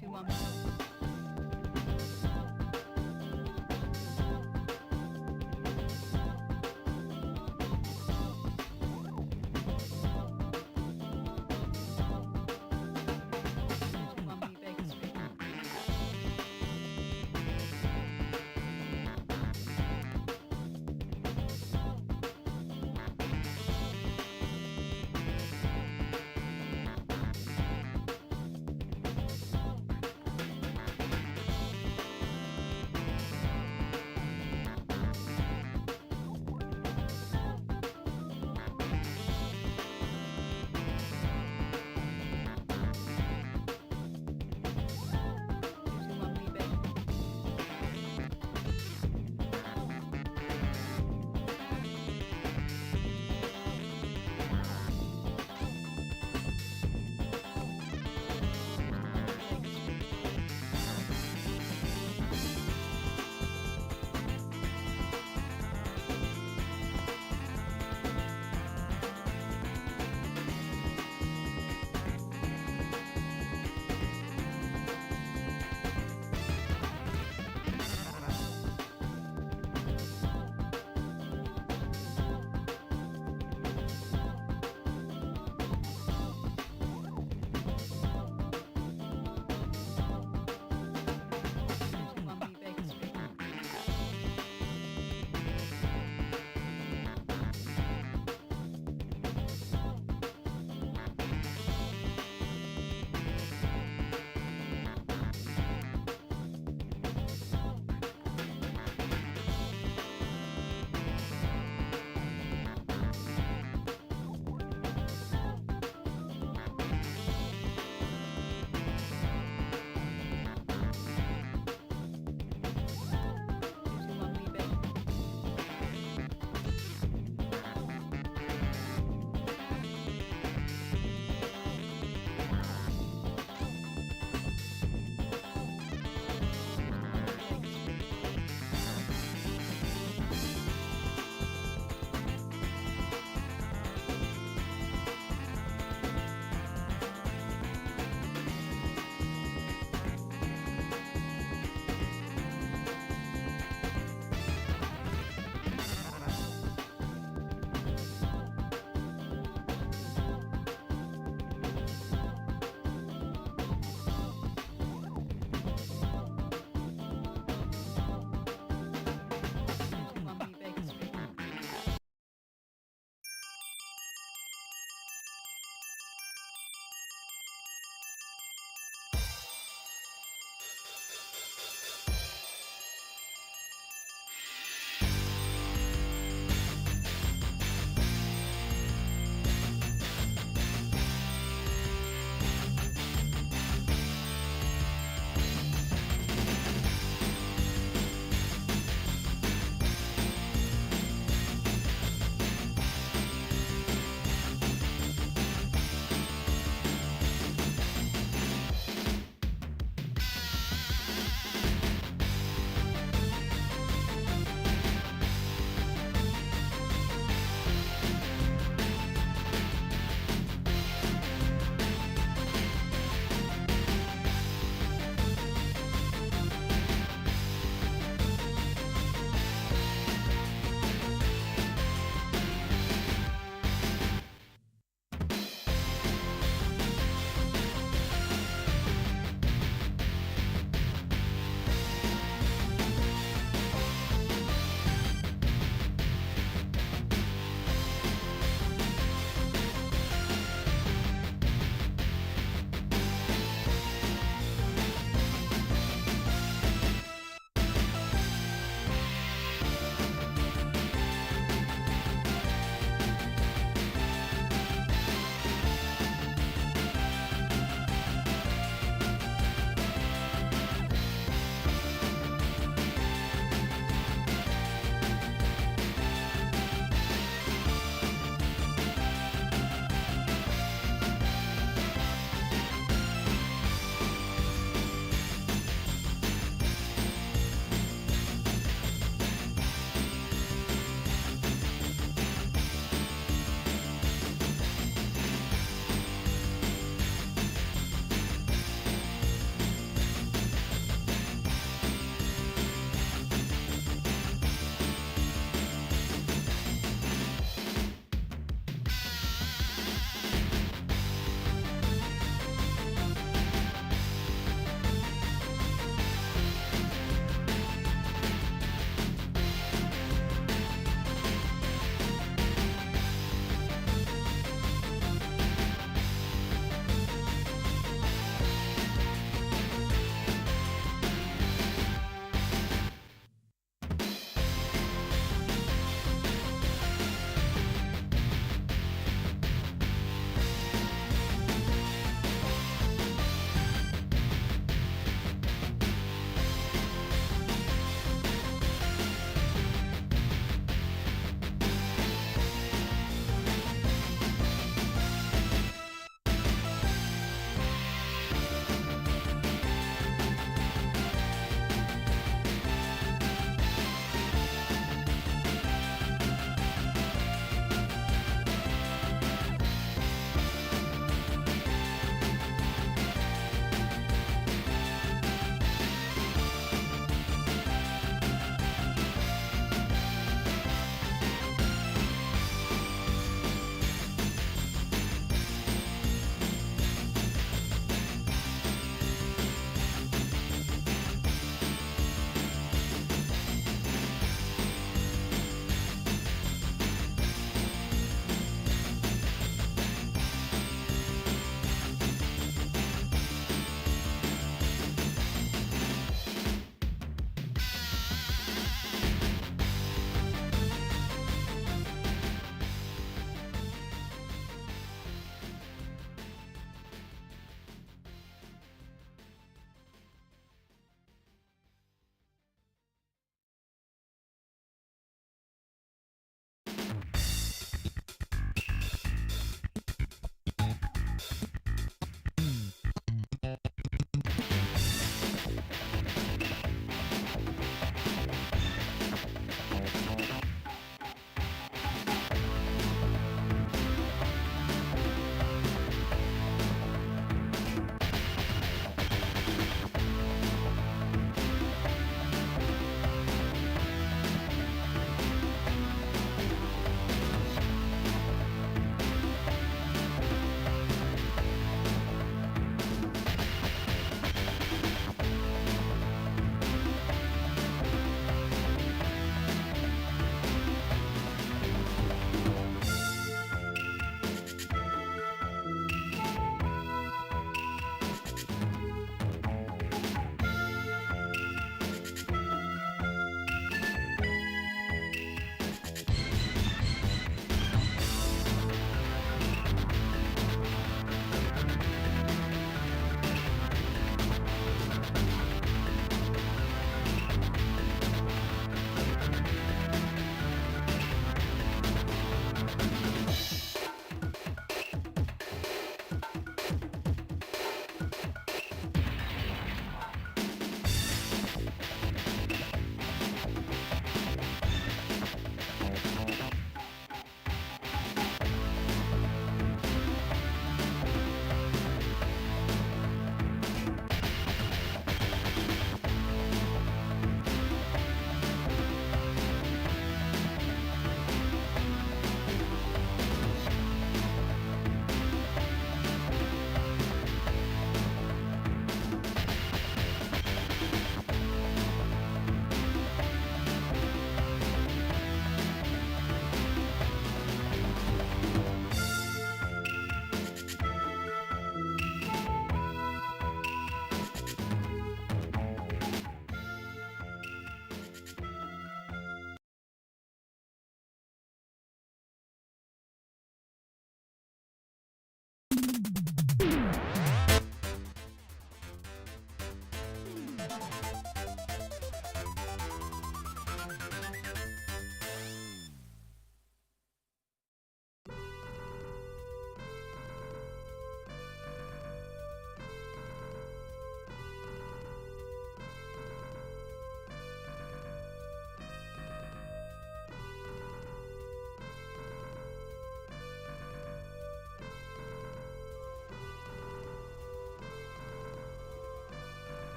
to Mommy. Mommy Baker Street.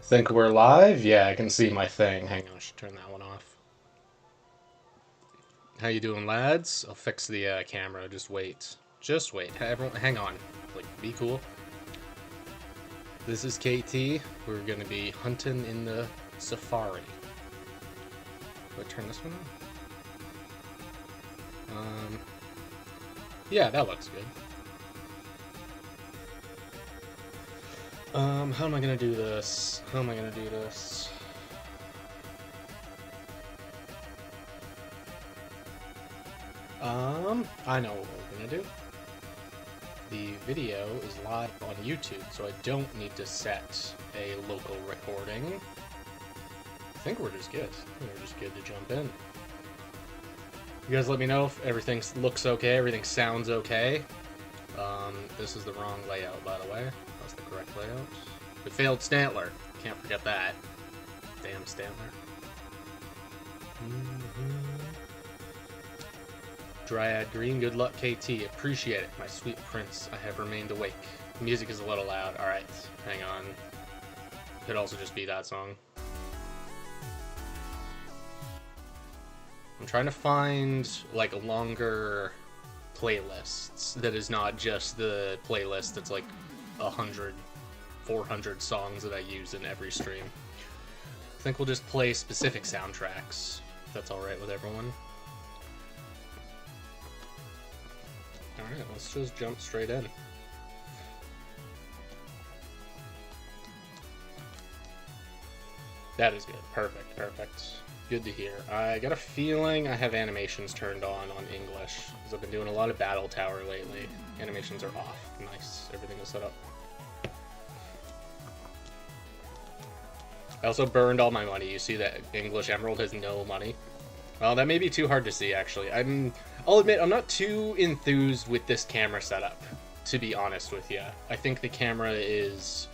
Think we're live? Yeah, I can see my thing. Hang on, I should turn that one off. How you doing, lads? I'll fix the camera. Just wait. Just wait. Everyone, hang on. Like, be cool. This is KT. We're gonna be hunting in the safari. Do I turn this one on? Yeah, that looks good. How am I gonna do this? How am I gonna do this? I know what we're gonna do. The video is live on YouTube, so I don't need to set a local recording. I think we're just good. I think we're just good to jump in. You guys let me know if everything looks okay, everything sounds okay. This is the wrong layout, by the way. That's the correct layout. We failed Stantler. Can't forget that. Damn Stantler. Dryad Green, good luck, KT. Appreciate it, my sweet prince. I have remained awake. The music is a little loud. Alright, hang on. Could also just be that song. I'm trying to find, like, longer playlists that is not just the playlist that's like 100, 400 songs that I use in every stream. I think we'll just play specific soundtracks, if that's alright with everyone. Alright, let's just jump straight in. That is good. Perfect, perfect. Good to hear. I got a feeling I have animations turned on English, because I've been doing a lot of Battle Tower lately. Animations are off. Nice. Everything is set up. I also burned all my money. You see that English Emerald has no money? Well, that may be too hard to see, actually. I'll admit, I'm not too enthused with this camera setup, to be honest with you. I think the camera is,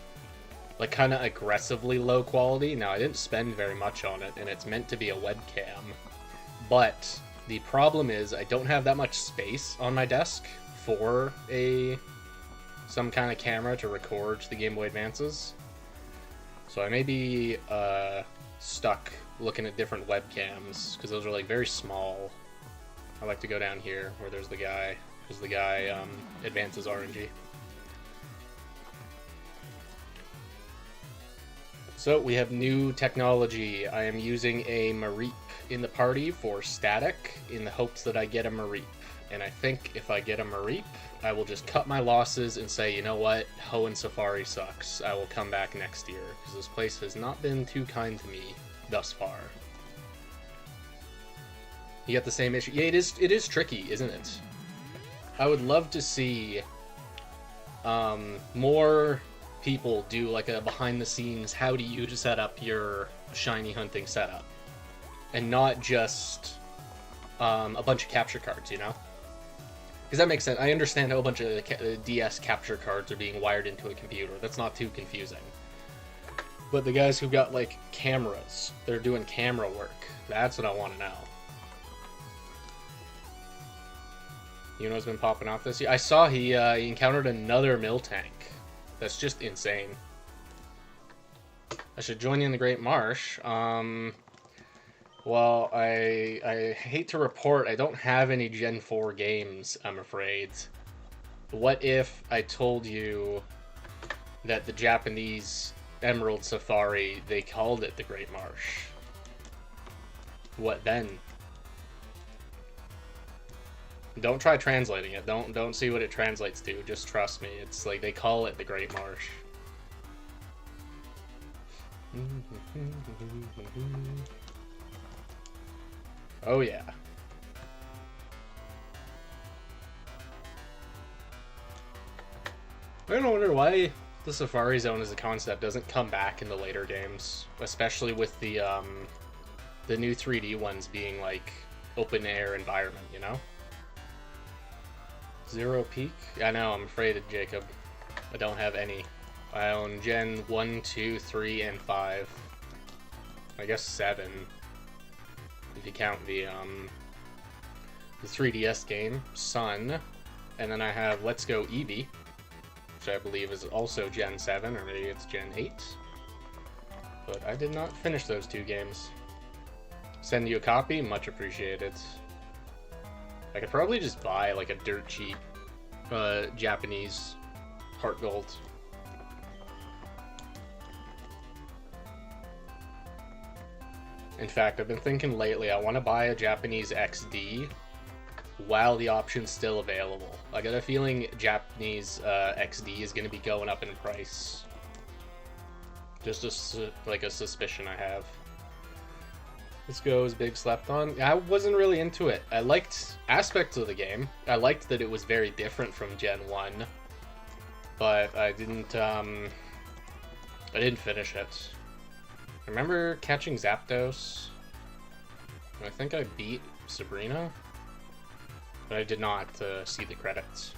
like, kind of aggressively low quality. Now, I didn't spend very much on it, and it's meant to be a webcam. But the problem is I don't have that much space on my desk for some kind of camera to record the Game Boy Advances. So I may be stuck looking at different webcams, because those are, like, very small. I like to go down here where there's the guy, because the guy advances RNG. So we have new technology. I am using a Mareep in the party for static in the hopes that I get a Mareep. And I think if I get a Mareep, I will just cut my losses and say, you know what, Hoenn Safari sucks. I will come back next year, because this place has not been too kind to me thus far. You got the same issue? Yeah, it is tricky, isn't it? I would love to see more people do like a behind the scenes how do you set up your shiny hunting setup, and not just a bunch of capture cards, you know? Because that makes sense. I understand how a bunch of DS capture cards are being wired into a computer. That's not too confusing. But the guys who got, like, cameras, they're doing camera work. That's what I want to know. You know what's been popping off this year? I saw he encountered another mill tank. That's just insane. I should join you in the Great Marsh. Well, I hate to report I don't have any Gen 4 games, I'm afraid. What if I told you that the Japanese Emerald Safari, they called it the Great Marsh? What then? Don't try translating it. Don't see what it translates to. Just trust me. It's like they call it the Great Marsh. Oh yeah. I don't wonder why the Safari Zone as a concept doesn't come back in the later games, especially with the new 3D ones being like open air environment, you know? Zero Peak? I know, I'm afraid of Jacob. I don't have any. I own Gen 1, 2, 3, and 5. I guess 7. If you count the 3DS game, Sun. And then I have Let's Go Eevee, which I believe is also Gen 7, or maybe it's Gen 8. but I did not finish those 2 games. Send you a copy, much appreciated. I could probably just buy like a dirt cheap Japanese Heart Gold. In fact, I've been thinking lately I want to buy a Japanese XD while the option's still available. I got a feeling Japanese XD is going to be going up in price. Just like a suspicion I have. This goes Big Slept On. I wasn't really into it. I liked aspects of the game. I liked that it was very different from Gen 1. But I didn't finish it. I remember catching Zapdos. I think I beat Sabrina. But I did not see the credits.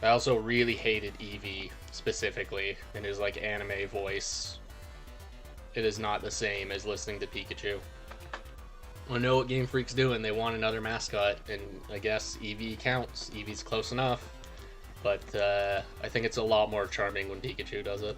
I also really hated Eevee, specifically, in his like anime voice. It is not the same as listening to Pikachu. I know what Game Freak's doing. They want another mascot, and I guess Eevee counts. Eevee's close enough, but I think it's a lot more charming when Pikachu does it.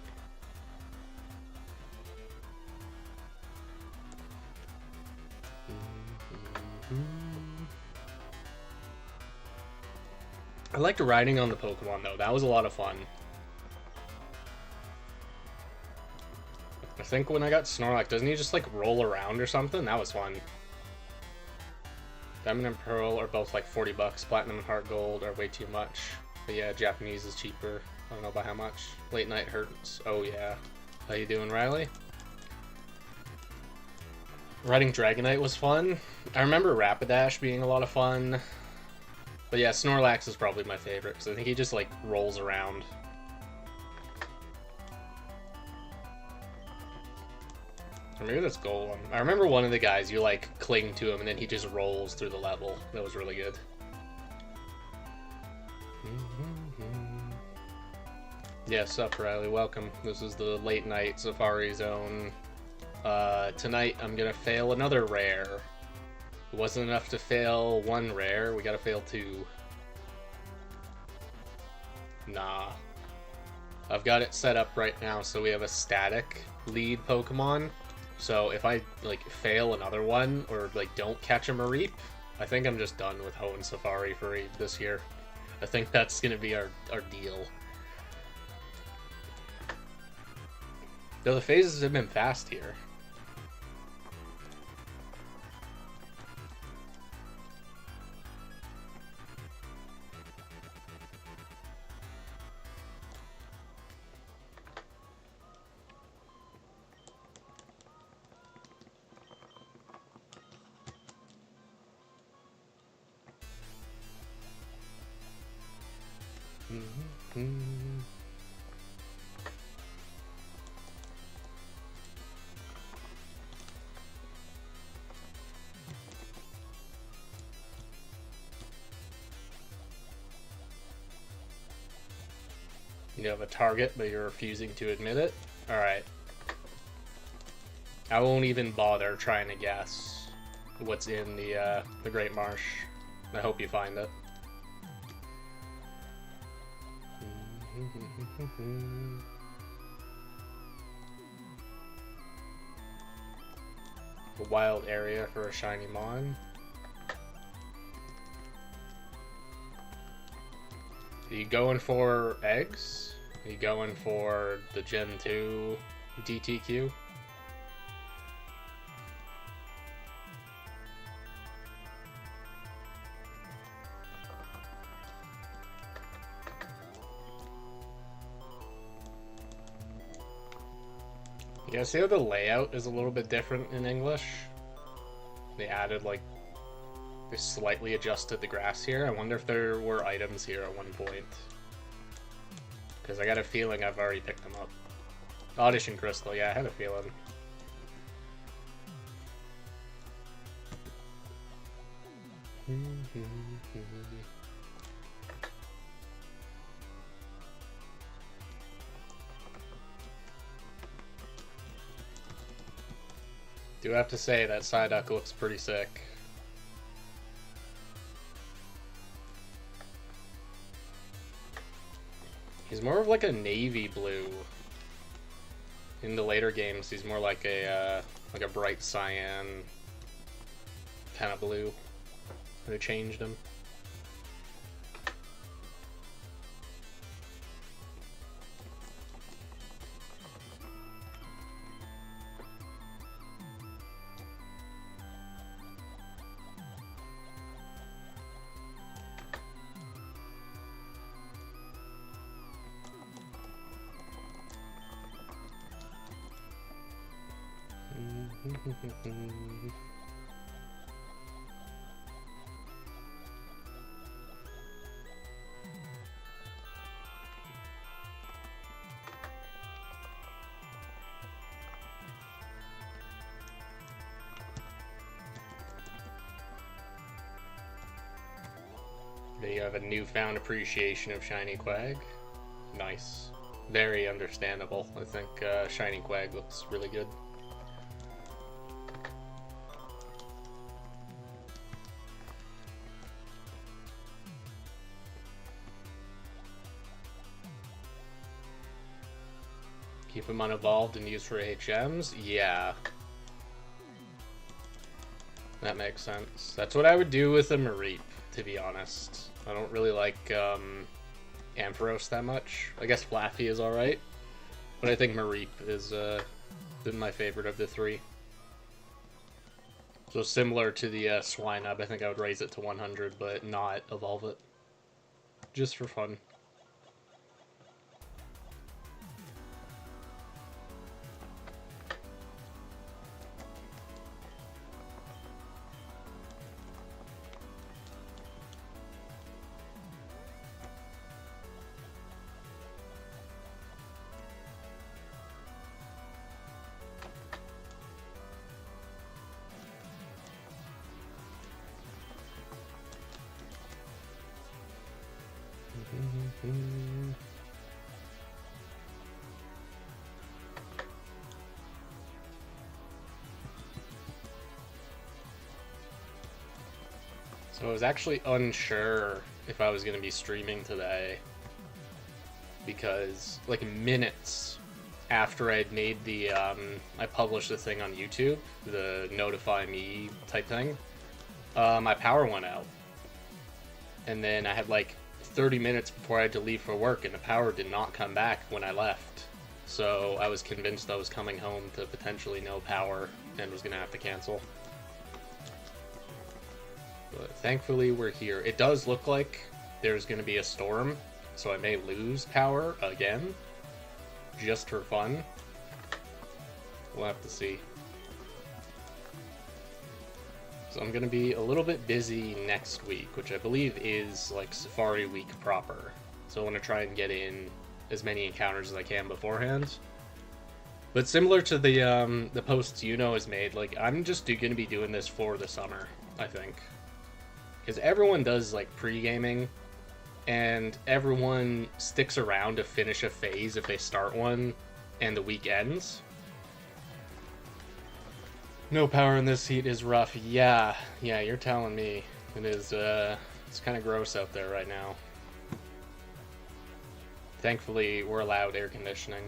I liked riding on the Pokemon, though. That was a lot of fun. I think when I got Snorlax, doesn't he just like roll around or something? That was fun. Diamond and Pearl are both like 40 bucks. Platinum and Heart Gold are way too much. But yeah, Japanese is cheaper. I don't know by how much. Late Night Hurts. Oh yeah. How you doing, Riley? Riding Dragonite was fun. I remember Rapidash being a lot of fun. But yeah, Snorlax is probably my favorite, because I think he just like rolls around. Or maybe that's Golem. I remember one of the guys, you like cling to him and then he just rolls through the level. That was really good. Yes, up Riley, welcome. This is the late night Safari Zone. Tonight I'm gonna fail another rare. It wasn't enough to fail 1 rare, we gotta fail 2. Nah. I've got it set up right now so we have a static lead Pokemon. So if I like fail another one or like don't catch a Mareep, I think I'm just done with Hoenn Safari for this year. I think that's gonna be our deal. Though the phases have been fast here. You have a target, but you're refusing to admit it? Alright. I won't even bother trying to guess what's in the Great Marsh. I hope you find it. A wild area for a shiny Mon. Are you going for eggs? Are you going for the Gen 2 DTQ? Yeah, see how the layout is a little bit different in English? They added like, they slightly adjusted the grass here. I wonder if there were items here at one point. Because I got a feeling I've already picked them up. Audition Crystal, yeah, I had a feeling. Do have to say that Psyduck looks pretty sick. He's more of like a navy blue. In the later games, he's more like a bright cyan kind of blue. They changed him. You have a newfound appreciation of Shiny Quag. Nice. Very understandable. I think Shiny Quag looks really good. Keep them unevolved and used for HMs? Yeah. That makes sense. That's what I would do with a Mareep, to be honest. I don't really like Ampharos that much. I guess Flaffy is alright. But I think Mareep is my favorite of the three. So similar to the Swinub, I think I would raise it to 100, but not evolve it. Just for fun. So I was actually unsure if I was going to be streaming today because like minutes after I'd made the I published the thing on YouTube, the notify me type thing, my power went out. And then I had like 30 minutes before I had to leave for work, and the power did not come back when I left. So I was convinced I was coming home to potentially no power and was going to have to cancel. But thankfully we're here. It does look like there's going to be a storm, so I may lose power again, just for fun. We'll have to see. So I'm going to be a little bit busy next week, which I believe is like Safari Week proper. So I want to try and get in as many encounters as I can beforehand. But similar to the posts has made, like I'm just going to be doing this for the summer, I think. Because everyone does like pre-gaming, and everyone sticks around to finish a phase if they start one, and the week ends. No power in this heat is rough. Yeah, you're telling me. It is, it's kind of gross out there right now. Thankfully, we're allowed air conditioning.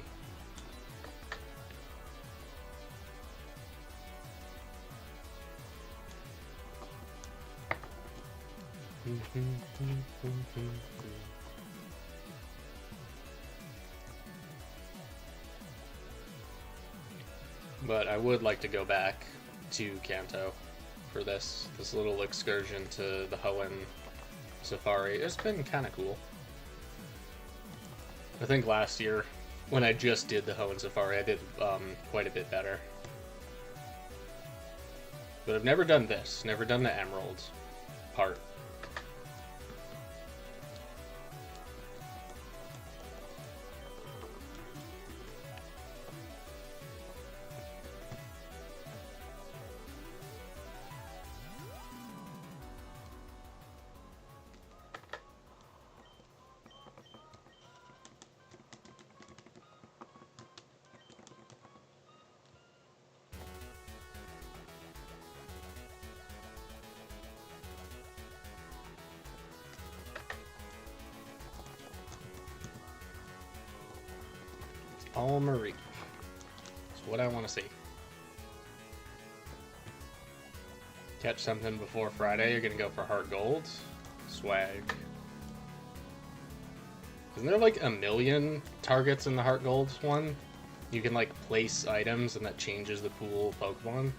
But I would like to go back to Kanto for this little excursion to the Hoenn Safari. It's been kind of cool. I think last year, when I just did the Hoenn Safari, I did quite a bit better. But I've never done this, never done the Emerald part. All Marie. what I want to see. Catch something before Friday, you're gonna go for Heart Gold. Swag. Isn't there like a million targets in the Heart Gold one? You can like place items and that changes the pool of Pokemon.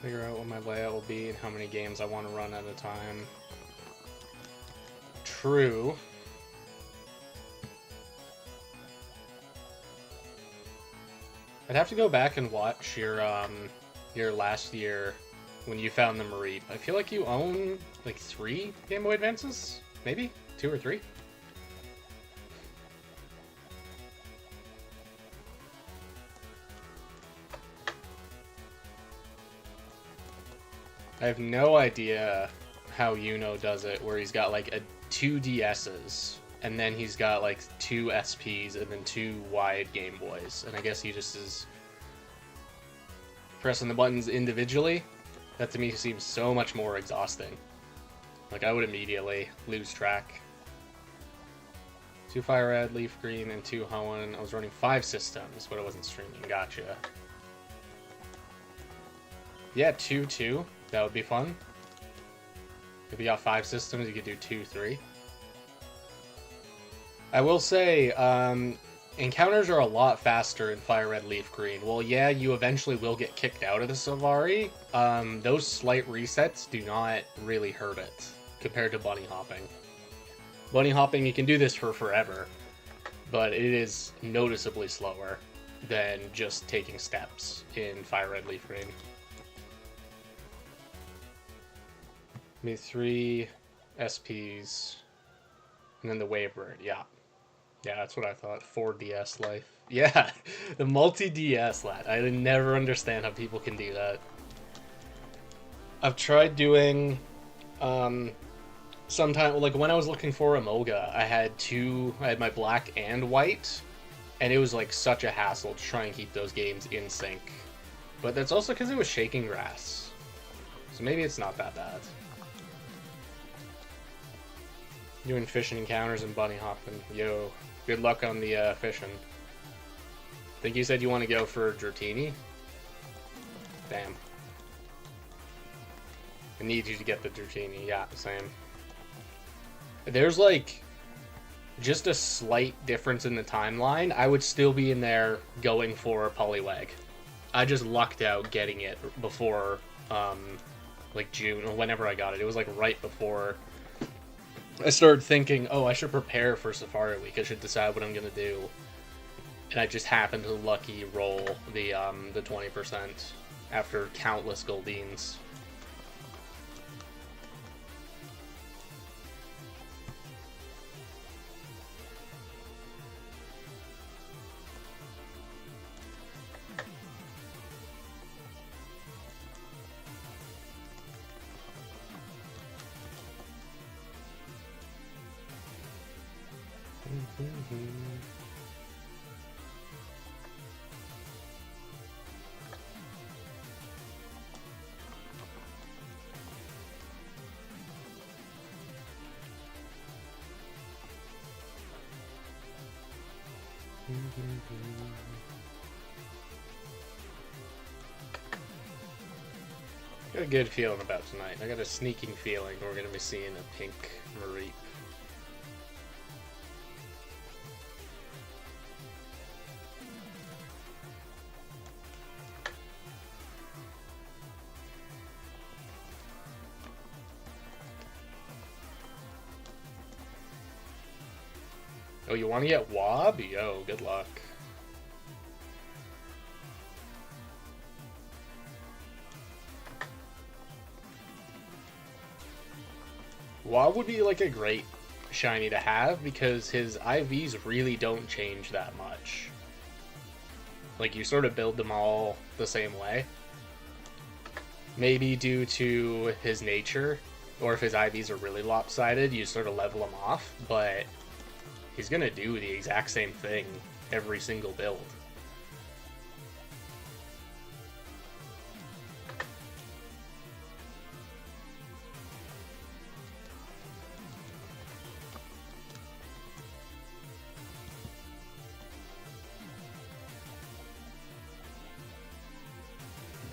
Figure out what my layout will be and how many games I want to run at a time. True. I'd have to go back and watch your last year when you found the Mareep. I feel like you own like 3 Game Boy Advances? Maybe? 2 or 3? I have no idea how Yuno does it, where he's got like 2 DSs, and then he's got like 2 SPs, and then 2 wide Game Boys. And I guess he just is pressing the buttons individually. That to me seems so much more exhausting. Like I would immediately lose track. 2 Fire Red, Leaf Green, and 2 Hoenn. I was running 5 systems, but I wasn't streaming. Gotcha. Yeah, 2-2. That would be fun. If you got 5 systems, you could do 2-3. I will say, encounters are a lot faster in Fire Red, Leaf Green. Well, yeah, you eventually will get kicked out of the Safari. Those slight resets do not really hurt it compared to bunny hopping. Bunny hopping, you can do this for forever, but it is noticeably slower than just taking steps in Fire Red, Leaf Green. Maybe 3 SPs, and then the Wavebird, yeah. Yeah, that's what I thought. 4 DS life. Yeah, the multi-DS, lad. I never understand how people can do that. I've tried doing, sometime, like when I was looking for Amoga, I had my black and white, and it was like such a hassle to try and keep those games in sync. But that's also because it was shaking grass. So maybe it's not that bad. Doing fishing encounters and bunny hopping. Yo, good luck on the fishing. Think you said you want to go for Dratini? Damn. I need you to get the Dratini. Yeah, same. There's like just a slight difference in the timeline. I would still be in there going for Poliwag. I just lucked out getting it before like June or whenever I got it. It was like right before I started thinking, oh, I should prepare for Safari Week. I should decide what I'm gonna do, and I just happened to lucky roll the 20% after countless Goldines. Got a good feeling about tonight. I got a sneaking feeling we're gonna be seeing a pink Mareep. Oh, you want to get Wob? Yo, good luck. Wob would be like a great shiny to have because his IVs really don't change that much. Like, you sort of build them all the same way. Maybe due to his nature, or if his IVs are really lopsided, you sort of level him off, but he's gonna do the exact same thing every single build.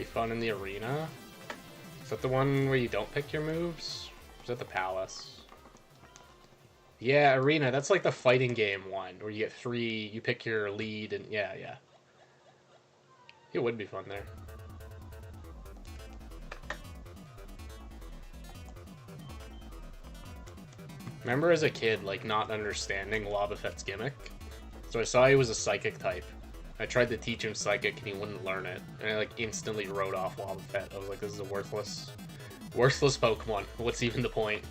Be fun in the arena. Is that the one where you don't pick your moves? Or is that the palace? Yeah, arena. That's like the fighting game one where you get 3. You pick your lead, and yeah, yeah. It would be fun there. Remember as a kid, like, not understanding Wobbuffet's gimmick? So I saw he was a psychic type. I tried to teach him psychic and he wouldn't learn it. And I, like, instantly wrote off Wobbuffet. I was like, this is a worthless Pokemon. What's even the point?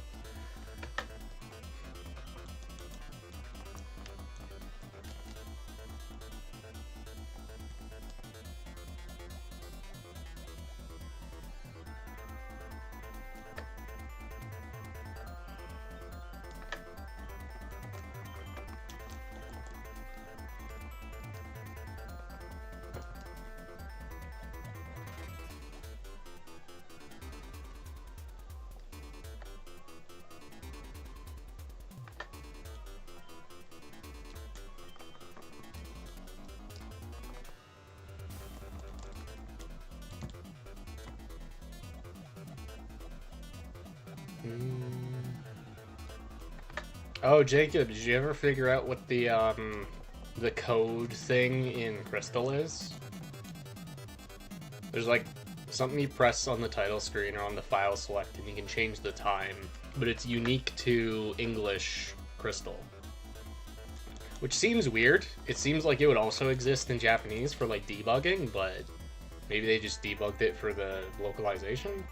Oh, Jacob, did you ever figure out what the code thing in Crystal is? There's like something you press on the title screen or on the file select and you can change the time, but it's unique to English Crystal. Which seems weird. It seems like it would also exist in Japanese for like debugging, but maybe they just debugged it for the localization?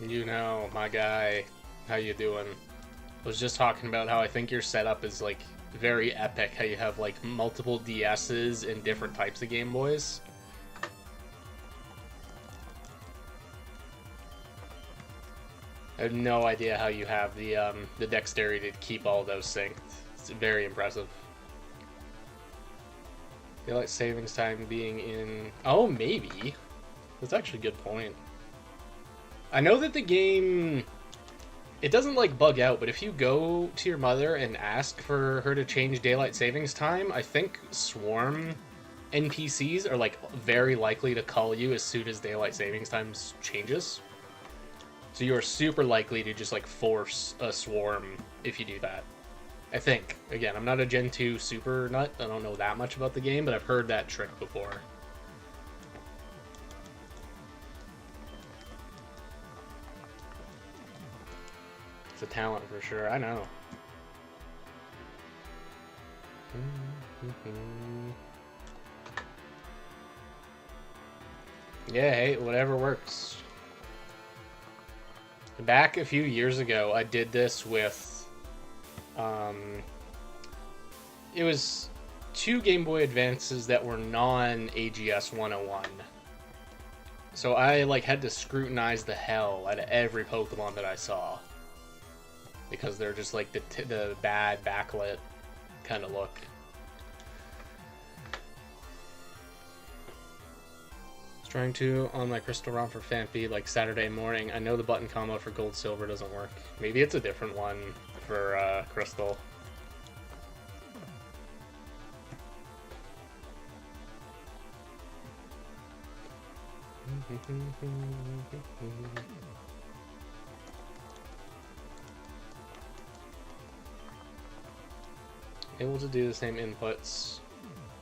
You know, my guy, how you doing? I was just talking about how I think your setup is like very epic, how you have like multiple DSs and different types of Game Boys. I have no idea how you have the dexterity to keep all those synced. It's very impressive. Daylight savings time being in... Oh, maybe. That's actually a good point. I know that the game, it doesn't like bug out, but if you go to your mother and ask for her to change daylight savings time, I think Swarm NPCs are like very likely to call you as soon as daylight savings time changes. So you are super likely to just like force a Swarm if you do that. I think. Again, I'm not a Gen 2 super nut. I don't know that much about the game, but I've heard that trick before. It's a talent for sure, I know. Yeah, hey, whatever works. Back a few years ago, I did this with... it was 2 Game Boy Advances that were non-AGS 101. So I like had to scrutinize the hell out of every Pokemon that I saw. Because they're just like the bad backlit kind of look. I was trying to on my Crystal ROM for Phanpy like Saturday morning. I know the button combo for Gold Silver doesn't work. Maybe it's a different one for Crystal. Able to do the same inputs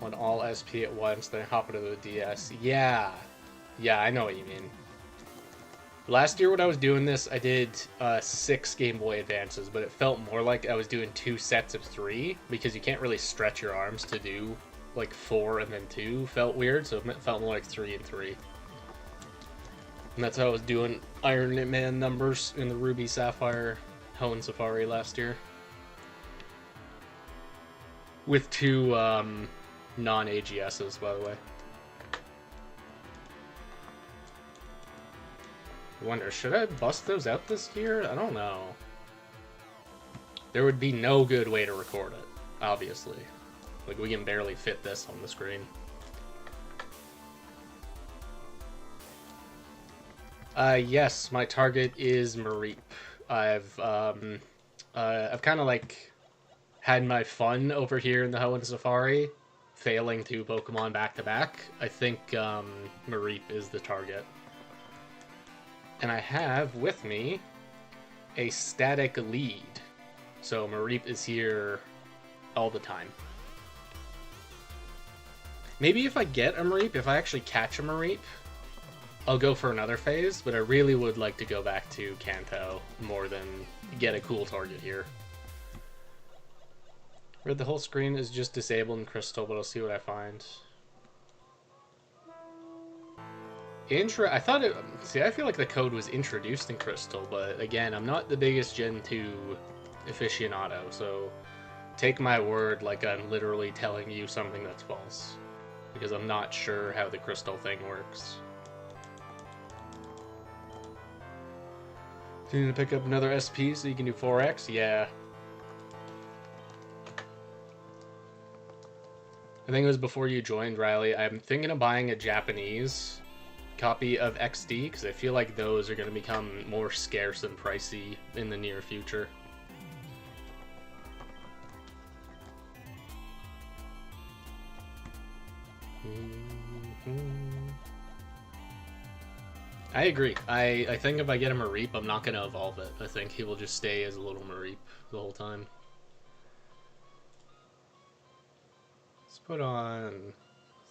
on all SP at once, then hop into the DS. Yeah, I know what you mean. Last year when I was doing this, I did 6 Game Boy Advances, but it felt more like I was doing 2 sets of 3, because you can't really stretch your arms to do like 4 and then 2. Felt weird, so it felt more like 3 and 3. And that's how I was doing Iron Man numbers in the Ruby Sapphire Hoenn Safari last year. With two non-AGSs, by the way. I wonder, should I bust those out this year? I don't know. There would be no good way to record it, obviously. Like, we can barely fit this on the screen. Yes, my target is Mareep. I've kind of like had my fun over here in the Hoenn Safari, failing two Pokemon back to back. I think Mareep is the target. And I have with me a static lead. So Mareep is here all the time. Maybe if I get a Mareep, if I actually catch a Mareep, I'll go for another phase, but I really would like to go back to Kanto more than get a cool target here. Read the whole screen is just disabled in Crystal, but I'll see what I find. I thought it... See, I feel like the code was introduced in Crystal, but again, I'm not the biggest Gen 2 aficionado, so take my word like I'm literally telling you something that's false, because I'm not sure how the Crystal thing works. Do you need to pick up another SP so you can do 4X? Yeah. I think it was before you joined, Riley. I'm thinking of buying a Japanese copy of XD, because I feel like those are going to become more scarce and pricey in the near future. I agree. I think if I get a Mareep, I'm not going to evolve it. I think he will just stay as a little Mareep the whole time. Let's put on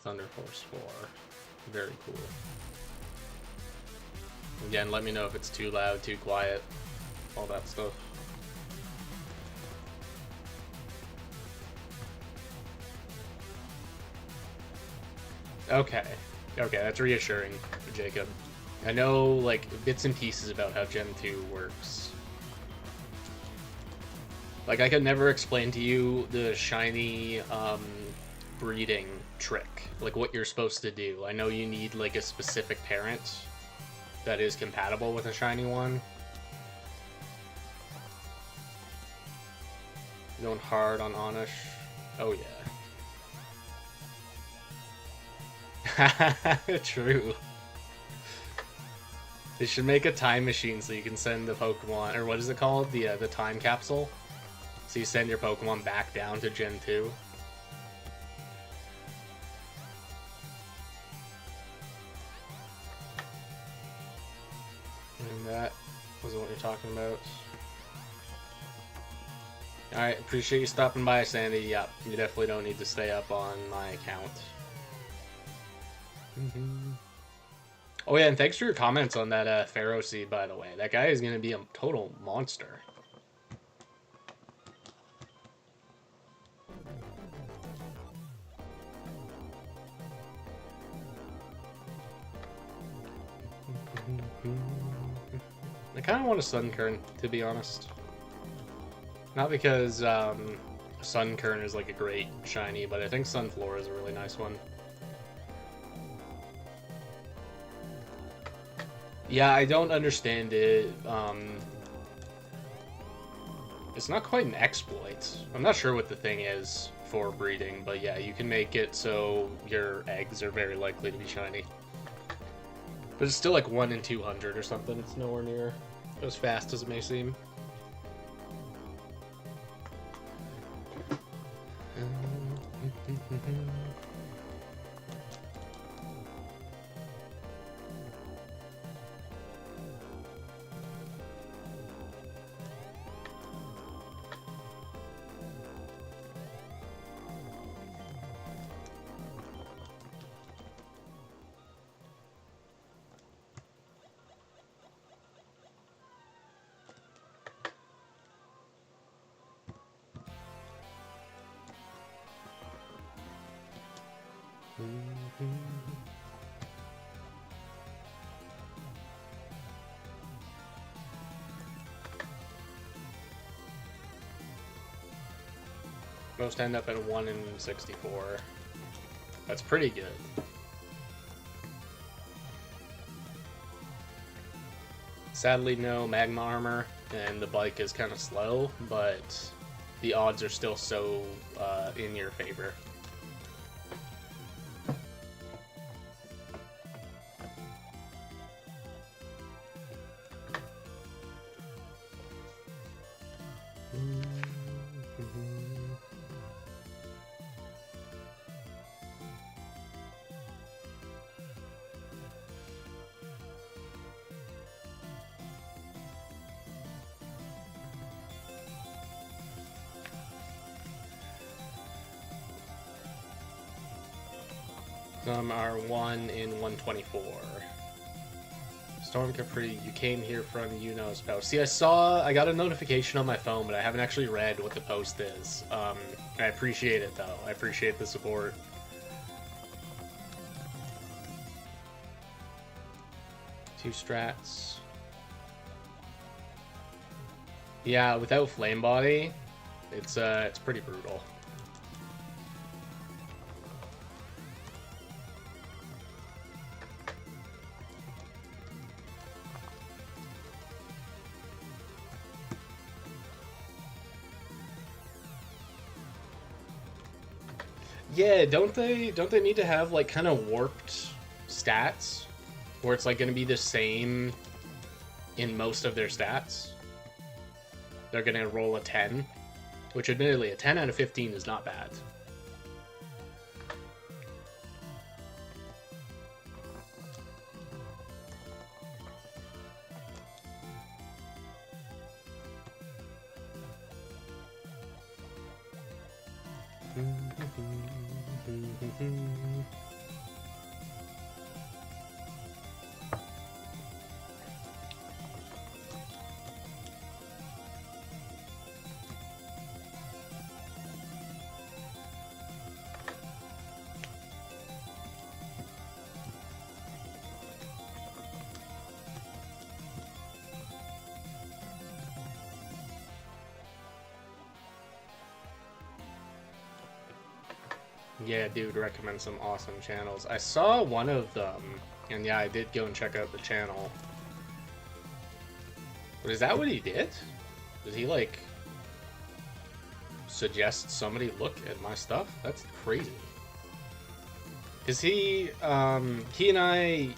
Thunder Force 4. Very cool. Again, let me know if it's too loud, too quiet, all that stuff. Okay. Okay, that's reassuring, Jacob. I know, like, bits and pieces about how Gen 2 works. Like, I could never explain to you the shiny, breeding trick. Like, what you're supposed to do. I know you need, like, a specific parent that is compatible with a shiny one. Going hard on Onish. Oh, yeah. True. They should make a time machine so you can send the Pokemon, or what is it called? The time capsule. So you send your Pokemon back down to Gen 2. And that wasn't what you're talking about. Alright, appreciate you stopping by, Sandy. Yep, you definitely don't need to stay up on my account. Oh yeah, and thanks for your comments on that Pharaoh Seed, by the way. That guy is going to be a total monster. I kind of want a Sunkern, to be honest. Not because Sunkern is like a great shiny, but I think Sunflora is a really nice one. Yeah, I don't understand it. It's not quite an exploit. I'm not sure what the thing is for breeding, but yeah, you can make it so your eggs are very likely to be shiny. But it's still like 1 in 200 or something. It's nowhere near as fast as it may seem. Most end up at 1 in 64. That's pretty good. Sadly, no magma armor, and the bike is kind of slow, but the odds are still so in your favor. Some are 1 in 124. Storm Capri, you came here from Yuno's post. See, I got a notification on my phone, but I haven't actually read what the post is. I appreciate it, though. I appreciate the support. Two strats. Yeah, without Flame Body, it's pretty brutal. Yeah, don't they need to have like kind of warped stats where it's like going to be the same in most of their stats? They're going to roll a 10, which admittedly a 10 out of 15 is not bad. Yeah, dude, recommend some awesome channels. I saw one of them, and yeah, I did go and check out the channel. But is that what he did? Did he, like, suggest somebody look at my stuff? That's crazy. Because he and I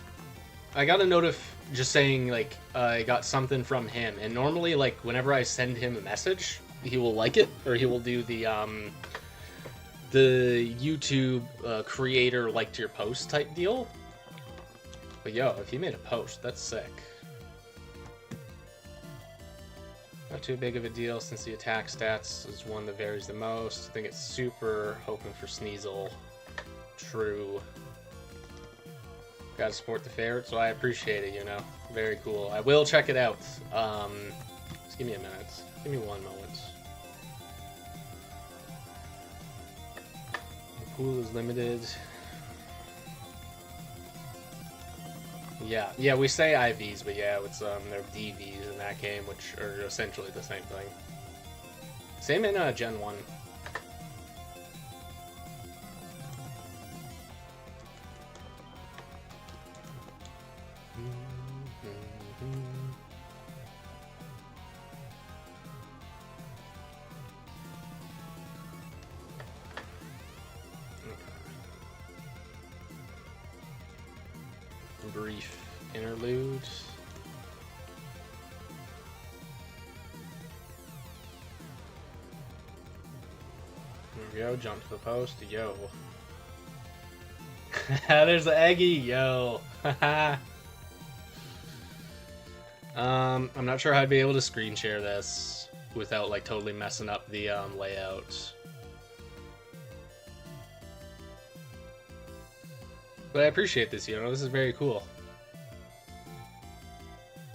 got a notif just saying, like, I got something from him. And normally, like, whenever I send him a message, he will like it, or he will do the YouTube creator liked your post type deal. But yo, if he made a post, that's sick. Not too big of a deal since the attack stats is one that varies the most. I think it's super hoping for Sneasel. True. Gotta support the favorite, so I appreciate it, you know. Very cool. I will check it out. Just give me a minute. Give me one moment. Pool is limited. Yeah, we say IVs, but yeah, it's they're DVs in that game, which are essentially the same thing. Same in Gen 1. Brief interlude. There we go, jump to the post, yo. There's the Eggy, yo. I'm not sure how I'd be able to screen share this without like totally messing up the layout. But I appreciate this, you know, this is very cool.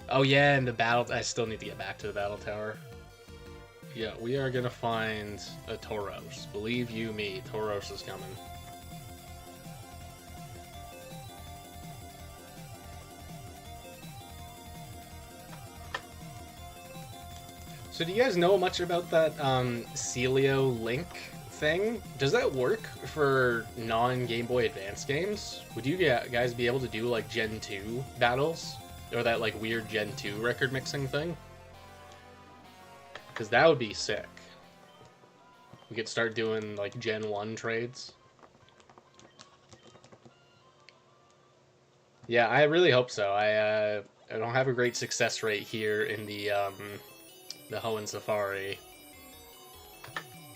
Oh yeah, and the battle, I still need to get back to the battle tower. Yeah, we are gonna find a Tauros. Believe you me, Tauros is coming. So do you guys know much about that Celio link thing, does that work for non-Game Boy Advance games? Would you guys be able to do like Gen 2 battles? Or that like weird Gen 2 record mixing thing? Because that would be sick. We could start doing like Gen 1 trades. Yeah, I really hope so. I don't have a great success rate here in the Hoenn Safari.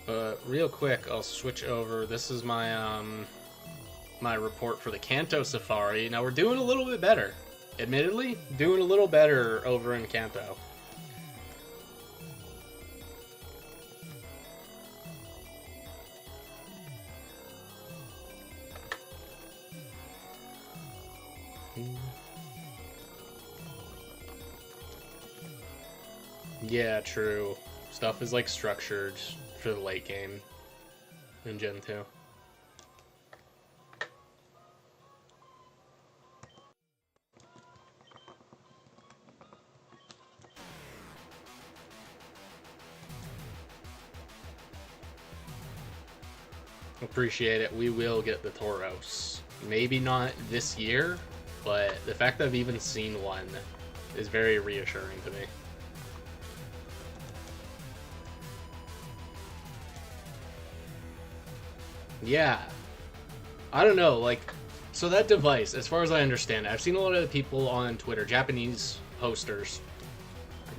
But real quick, I'll switch over. This is my my report for the Kanto Safari. Now we're doing a little bit better. Admittedly, doing a little better over in Kanto. Yeah, true. Stuff is like structured for the late game in Gen 2. Appreciate it. We will get the Tauros. Maybe not this year, but the fact that I've even seen one is very reassuring to me. Yeah. I don't know, like, so that device, as far as I understand, I've seen a lot of people on Twitter, Japanese hosters,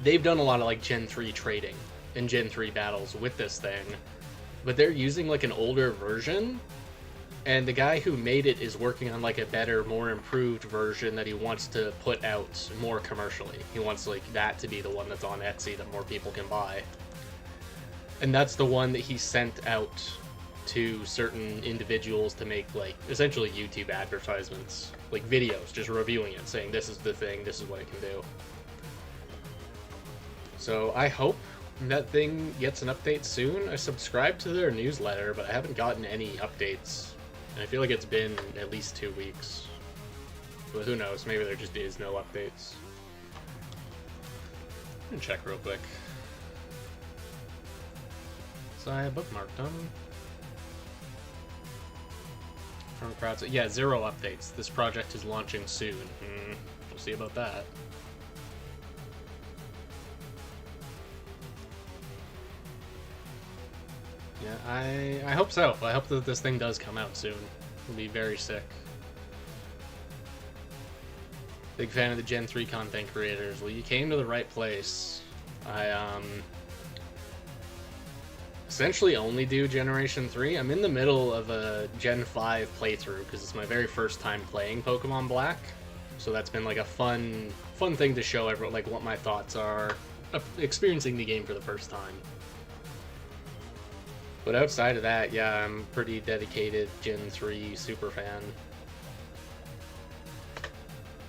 they've done a lot of, like, Gen 3 trading and Gen 3 battles with this thing, but they're using, like, an older version, and the guy who made it is working on, like, a better, more improved version that he wants to put out more commercially. He wants, like, that to be the one that's on Etsy that more people can buy. And that's the one that he sent out to certain individuals to make, like, essentially YouTube advertisements, like videos, just reviewing it, saying this is the thing, this is what it can do. So I hope that thing gets an update soon. I subscribed to their newsletter, but I haven't gotten any updates, and I feel like it's been at least 2 weeks. But who knows, maybe there just is no updates. I'm gonna check real quick. So I bookmarked them. From crowds, yeah, 0 updates. This project is launching soon. We'll see about that. Yeah, I hope so. I hope that this thing does come out soon. It'll be very sick. Big fan of the Gen 3 content creators. Well, you came to the right place. I essentially only do Generation 3. I'm in the middle of a Gen 5 playthrough because it's my very first time playing Pokemon Black. So that's been like a fun thing to show everyone, like, what my thoughts are experiencing the game for the first time. But outside of that, yeah, I'm pretty dedicated Gen 3 super fan.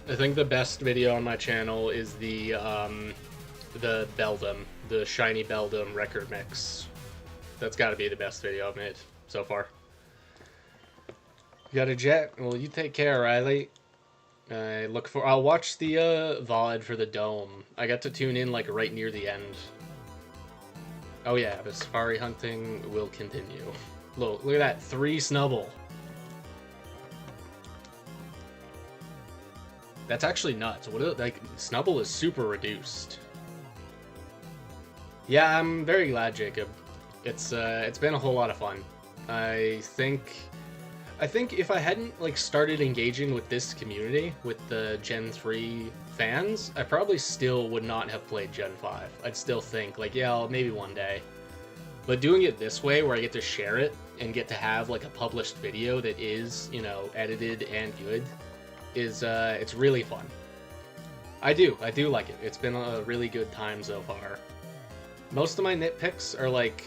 I think the best video on my channel is the Beldum, the Shiny Beldum record mix. That's got to be the best video I've made so far. You got a jet? Well, you take care, Riley. I'll watch the VOD for the Dome. I got to tune in like right near the end. Oh yeah, the safari hunting will continue. Look at that, 3 Snubble. That's actually nuts. Like, Snubble is super reduced. Yeah, I'm very glad, Jacob. It's been a whole lot of fun. I think if I hadn't, like, started engaging with this community, with the Gen 3 fans, I probably still would not have played Gen 5. I'd still think, like, yeah, maybe one day. But doing it this way, where I get to share it and get to have, like, a published video that is, you know, edited and good, is, it's really fun. I do like it. It's been a really good time so far. Most of my nitpicks are, like,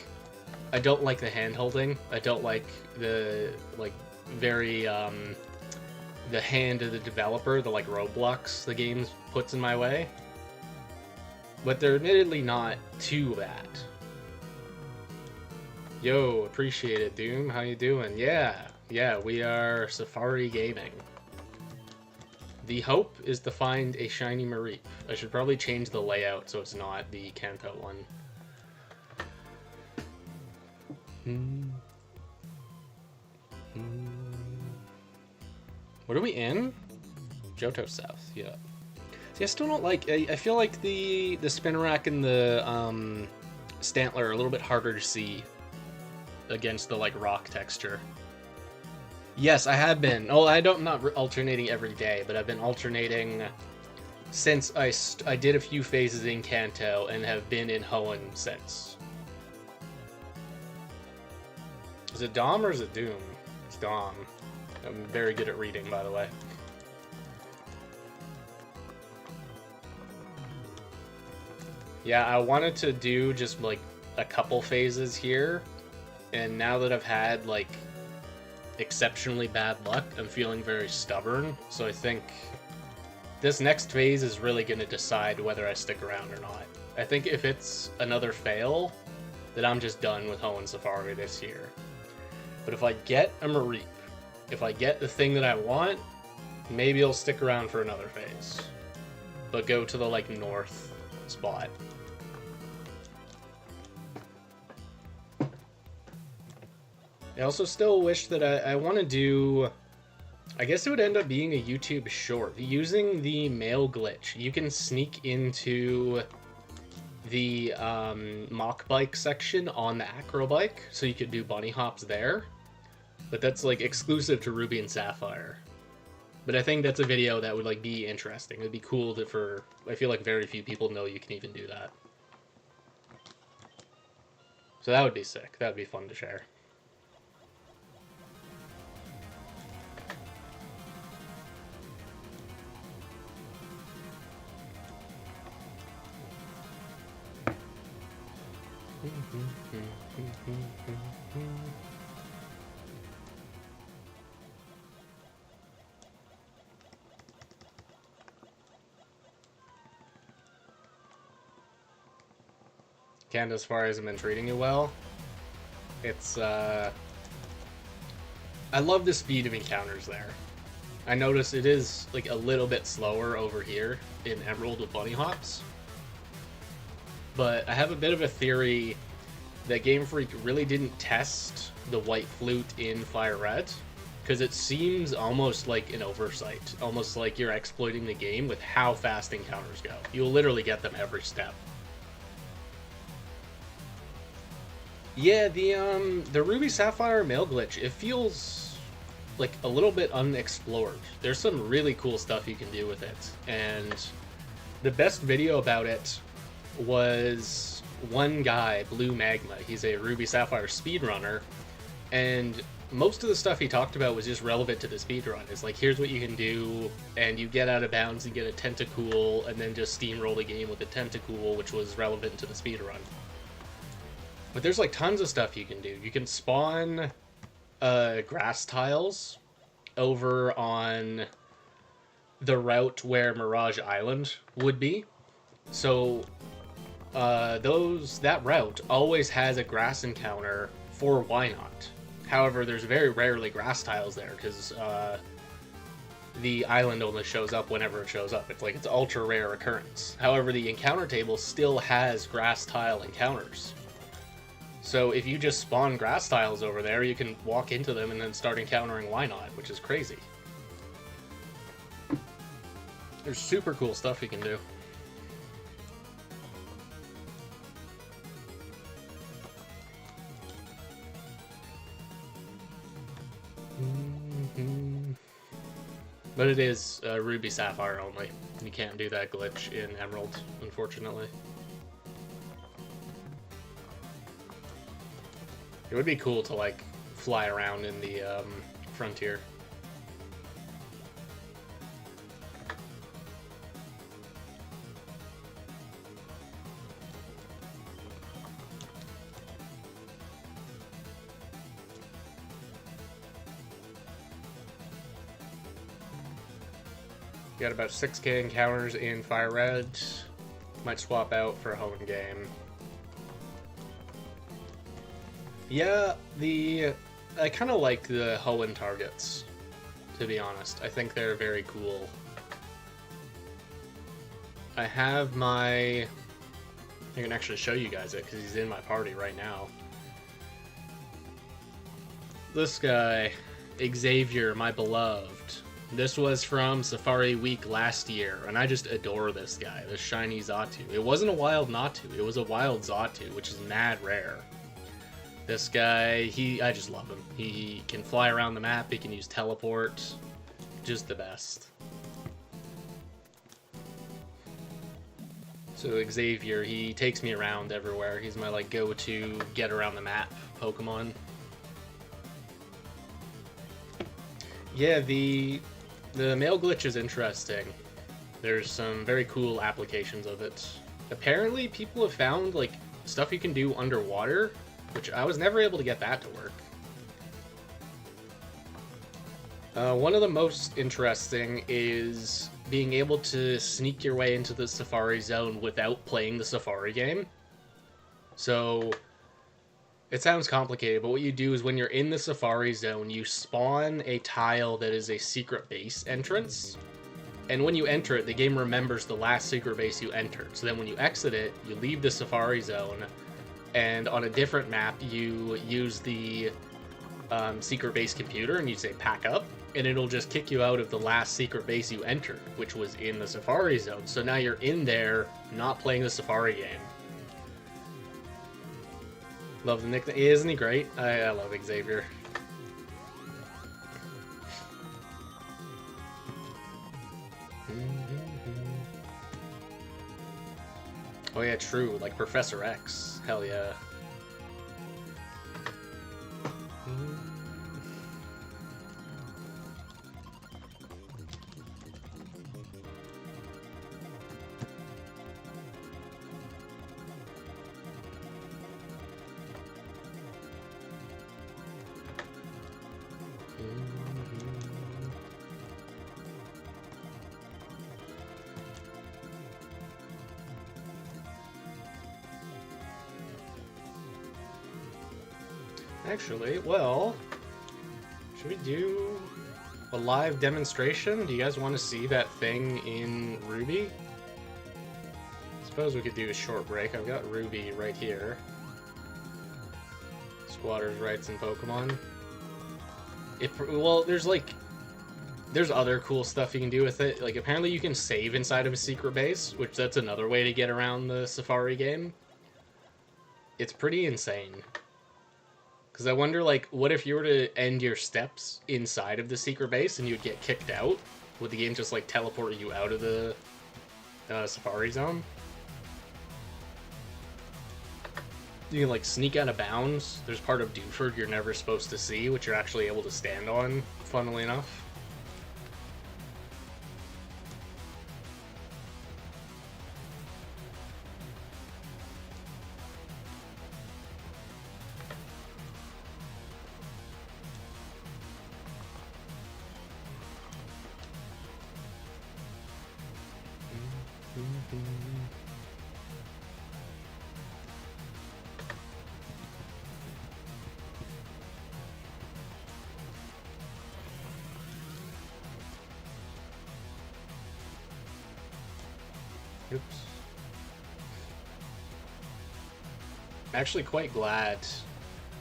I don't like the hand-holding. I don't like the, like, very, the hand of the developer, the, like, roadblocks the game puts in my way. But they're admittedly not too bad. Yo, appreciate it, Doom. How you doing? Yeah, we are Safari Gaming. The hope is to find a shiny Mareep. I should probably change the layout so it's not the Kanto one. What are we in? Johto South, yeah. See, I still don't like... I feel like the spin rack and the Stantler are a little bit harder to see against the, like, rock texture. Yes, I have been. Oh, I'm not alternating every day, but I've been alternating since I did a few phases in Kanto and have been in Hoenn since. Is it Dom or is it Doom? It's Dom. I'm very good at reading, by the way. Yeah, I wanted to do just, like, a couple phases here, and now that I've had, like, exceptionally bad luck, I'm feeling very stubborn, so I think this next phase is really going to decide whether I stick around or not. I think if it's another fail, then I'm just done with Hoenn Safari this year. But if I get a Mareep, if I get the thing that I want, maybe I'll stick around for another phase. But go to the, like, north spot. I also still wish that I want to do... I guess it would end up being a YouTube short. Using the mail glitch, you can sneak into the mock bike section on the acro bike, so you could do bunny hops there. But that's, like, exclusive to Ruby and Sapphire. But I think that's a video that would, like, be interesting. It'd be cool for... I feel like very few people know you can even do that. So that would be sick. That would be fun to share. Candace Far hasn't been treating you well. It's, I love the speed of encounters there. I notice it is, like, a little bit slower over here in Emerald with bunny hops. But I have a bit of a theory that Game Freak really didn't test the White Flute in Fire Red, because it seems almost like an oversight, almost like you're exploiting the game with how fast encounters go. You'll literally get them every step. Yeah, the Ruby Sapphire mail glitch, it feels like a little bit unexplored. There's some really cool stuff you can do with it, and the best video about it was one guy, Blue Magma. He's a Ruby Sapphire speedrunner, and most of the stuff he talked about was just relevant to the speedrun. It's like, here's what you can do, and you get out of bounds and get a Tentacool, and then just steamroll the game with a Tentacool, which was relevant to the speedrun. But there's, like, tons of stuff you can do. You can spawn grass tiles over on the route where Mirage Island would be. So that route always has a grass encounter for Wynot. However, there's very rarely grass tiles there because the island only shows up whenever it shows up. It's like it's an ultra rare occurrence. However, the encounter table still has grass tile encounters. So if you just spawn grass tiles over there, you can walk into them and then start encountering Wynot, which is crazy. There's super cool stuff you can do. But it is Ruby Sapphire only. You can't do that glitch in Emerald, unfortunately. It would be cool to, like, fly around in the frontier. Got about 6k encounters in Fire Red. Might swap out for a Hoenn game. Yeah, I kind of like the Hoenn targets, to be honest. I think they're very cool. I have I can actually show you guys it because he's in my party right now. This guy, Xavier, my beloved. This was from Safari Week last year, and I just adore this guy, this shiny Xatu. It wasn't a wild Natu, it was a wild Xatu, which is mad rare. This guy, I just love him. He can fly around the map, he can use teleport, just the best. So Xavier, he takes me around everywhere. He's my like go-to get around the map Pokemon. Yeah, the mail glitch is interesting. There's some very cool applications of it. Apparently, people have found like stuff you can do underwater, which I was never able to get that to work. One of the most interesting is being able to sneak your way into the Safari Zone without playing the Safari game. So, it sounds complicated, but what you do is when you're in the Safari Zone, you spawn a tile that is a secret base entrance. And when you enter it, the game remembers the last secret base you entered. So then when you exit it, you leave the Safari Zone, and on a different map, you use the secret base computer, and you say pack up, and it'll just kick you out of the last secret base you entered, which was in the Safari Zone. So now you're in there, not playing the Safari game. Love the nickname. Isn't he great? I love Xavier. Oh yeah, true. Like Professor X. Hell yeah. Actually, well, should we do a live demonstration? Do you guys want to see that thing in Ruby? Suppose we could do a short break. I've got Ruby right here. Squatters' rights in Pokemon. Well, there's other cool stuff you can do with it. Like, apparently you can save inside of a secret base, which that's another way to get around the Safari game. It's pretty insane. Because I wonder, like, what if you were to end your steps inside of the secret base and you'd get kicked out? Would the game just, like, teleport you out of the Safari Zone? You can, like, sneak out of bounds. There's part of Dewford you're never supposed to see, which you're actually able to stand on, funnily enough. Oops. I'm actually quite glad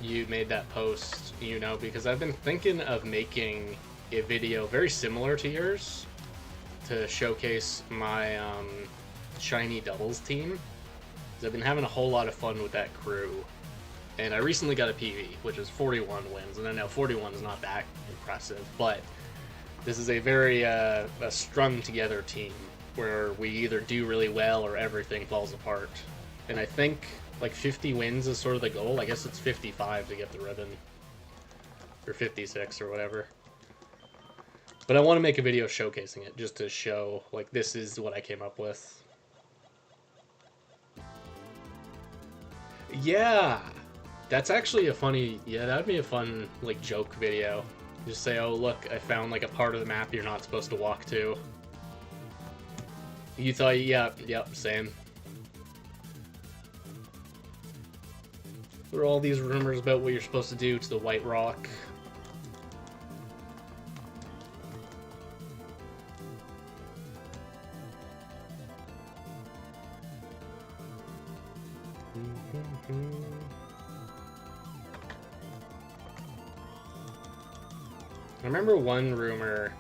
you made that post, you know, because I've been thinking of making a video very similar to yours to showcase my shiny doubles team. 'Cause I've been having a whole lot of fun with that crew. And I recently got a PV, which is 41 wins, and I know 41 is not that impressive, but this is a very a strung together team where we either do really well or everything falls apart. And I think like 50 wins is sort of the goal. I guess it's 55 to get the ribbon. Or 56 or whatever. But I want to make a video showcasing it just to show like this is what I came up with. Yeah! That's actually a funny, yeah, that'd be a fun like joke video. Just say, oh look, I found like a part of the map you're not supposed to walk to. You thought, yep, same. There are all these rumors about what you're supposed to do to the White Rock. I remember one rumor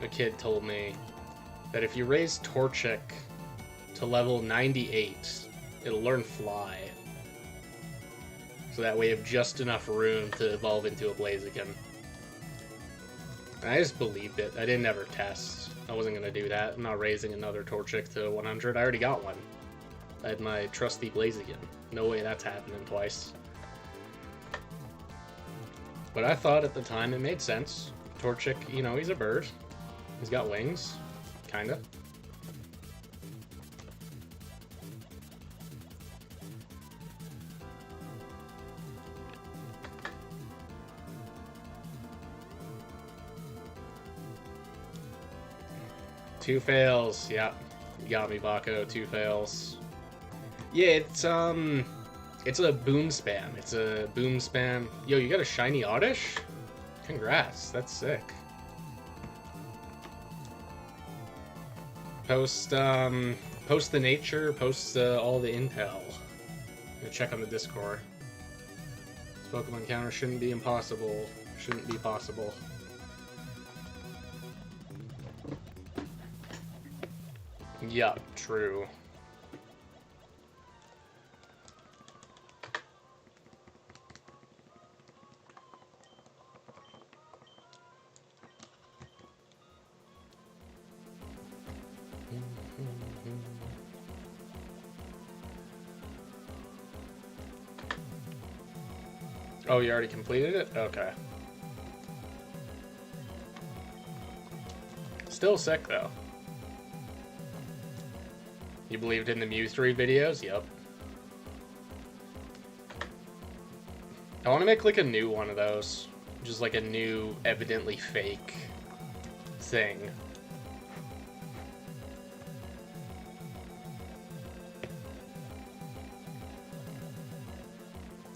a kid told me that if you raise Torchic to level 98, it'll learn Fly. So that way you have just enough room to evolve into a Blaziken. I just believed it. I didn't ever test. I wasn't going to do that. I'm not raising another Torchic to 100. I already got one. I had my trusty Blaziken. No way that's happening twice. But I thought at the time it made sense. Torchic, you know, he's a bird. He's got wings. Kinda. Two fails. Yeah. You got me, Baco. Two fails. Yeah, it's a boom spam. It's a boom spam. Yo, you got a shiny Oddish? Congrats. That's sick. Post the nature, post all the intel. Check on the Discord. This Pokemon counter shouldn't be impossible. Shouldn't be possible. Yup, true. Oh, you already completed it? Okay. Still sick, though. You believed in the Mew 3 videos? Yep. I want to make, like, a new one of those. Just, like, a new, evidently fake thing.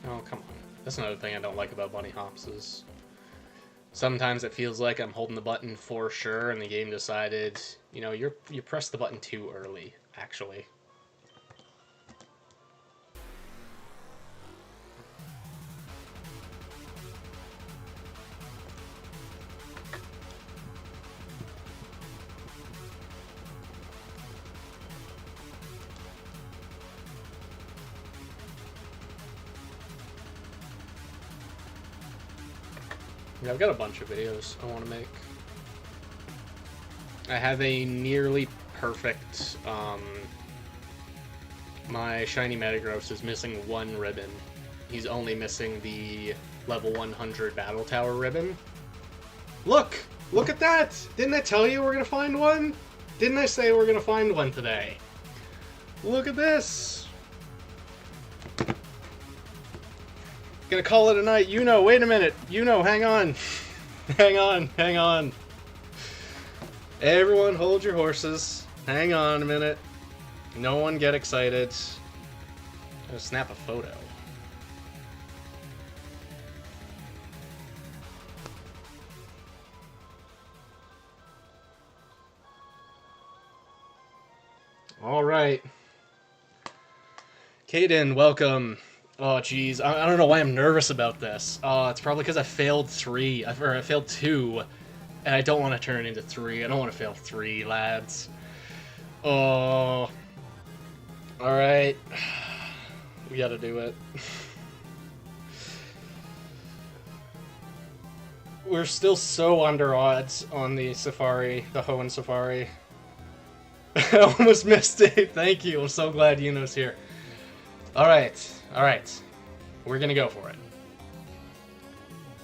Oh, come on. That's another thing I don't like about bunny hops is sometimes it feels like I'm holding the button for sure and the game decided, you know, you pressed the button too early, actually. Yeah, I've got a bunch of videos I want to make. I have a nearly perfect, my shiny Metagross is missing one ribbon. He's only missing the level 100 Battle Tower ribbon. Look! Look at that! Didn't I tell you we're gonna find one? Didn't I say we're gonna find one today? Look at this! Gonna call it a night. You know, wait a minute. You know, hang on. Hang on, hang on. Everyone hold your horses. Hang on a minute. No one get excited. I'm gonna snap a photo. All right. Kaden, welcome. Oh, geez. I don't know why I'm nervous about this. Oh, it's probably because I failed 3. I failed 2. And I don't want to turn into 3. I don't want to fail 3, lads. Oh. Alright. We gotta do it. We're still so under odds on the Safari, the Hoenn Safari. I almost missed it. Thank you. I'm so glad Yuno's here. Alright. Alright, we're gonna go for it.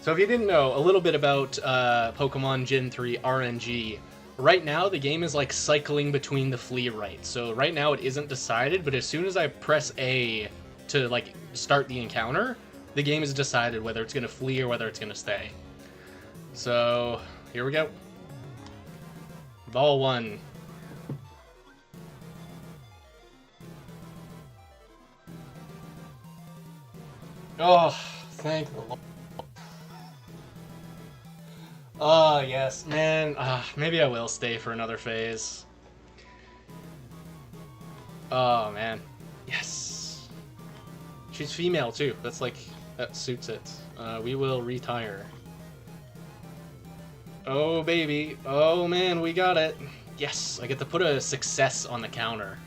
So if you didn't know, a little bit about Pokemon Gen 3 RNG. Right now, the game is like cycling between the flea rights. So right now it isn't decided, but as soon as I press A to like start the encounter, the game has decided whether it's gonna flee or whether it's gonna stay. So, here we go. Ball 1. Oh, thank the Lord. Oh, yes, man. Maybe I will stay for another phase. Oh, man. Yes. She's female, too. That's like, that suits it. We will retire. Oh, baby. Oh, man, we got it. Yes, I get to put a success on the counter.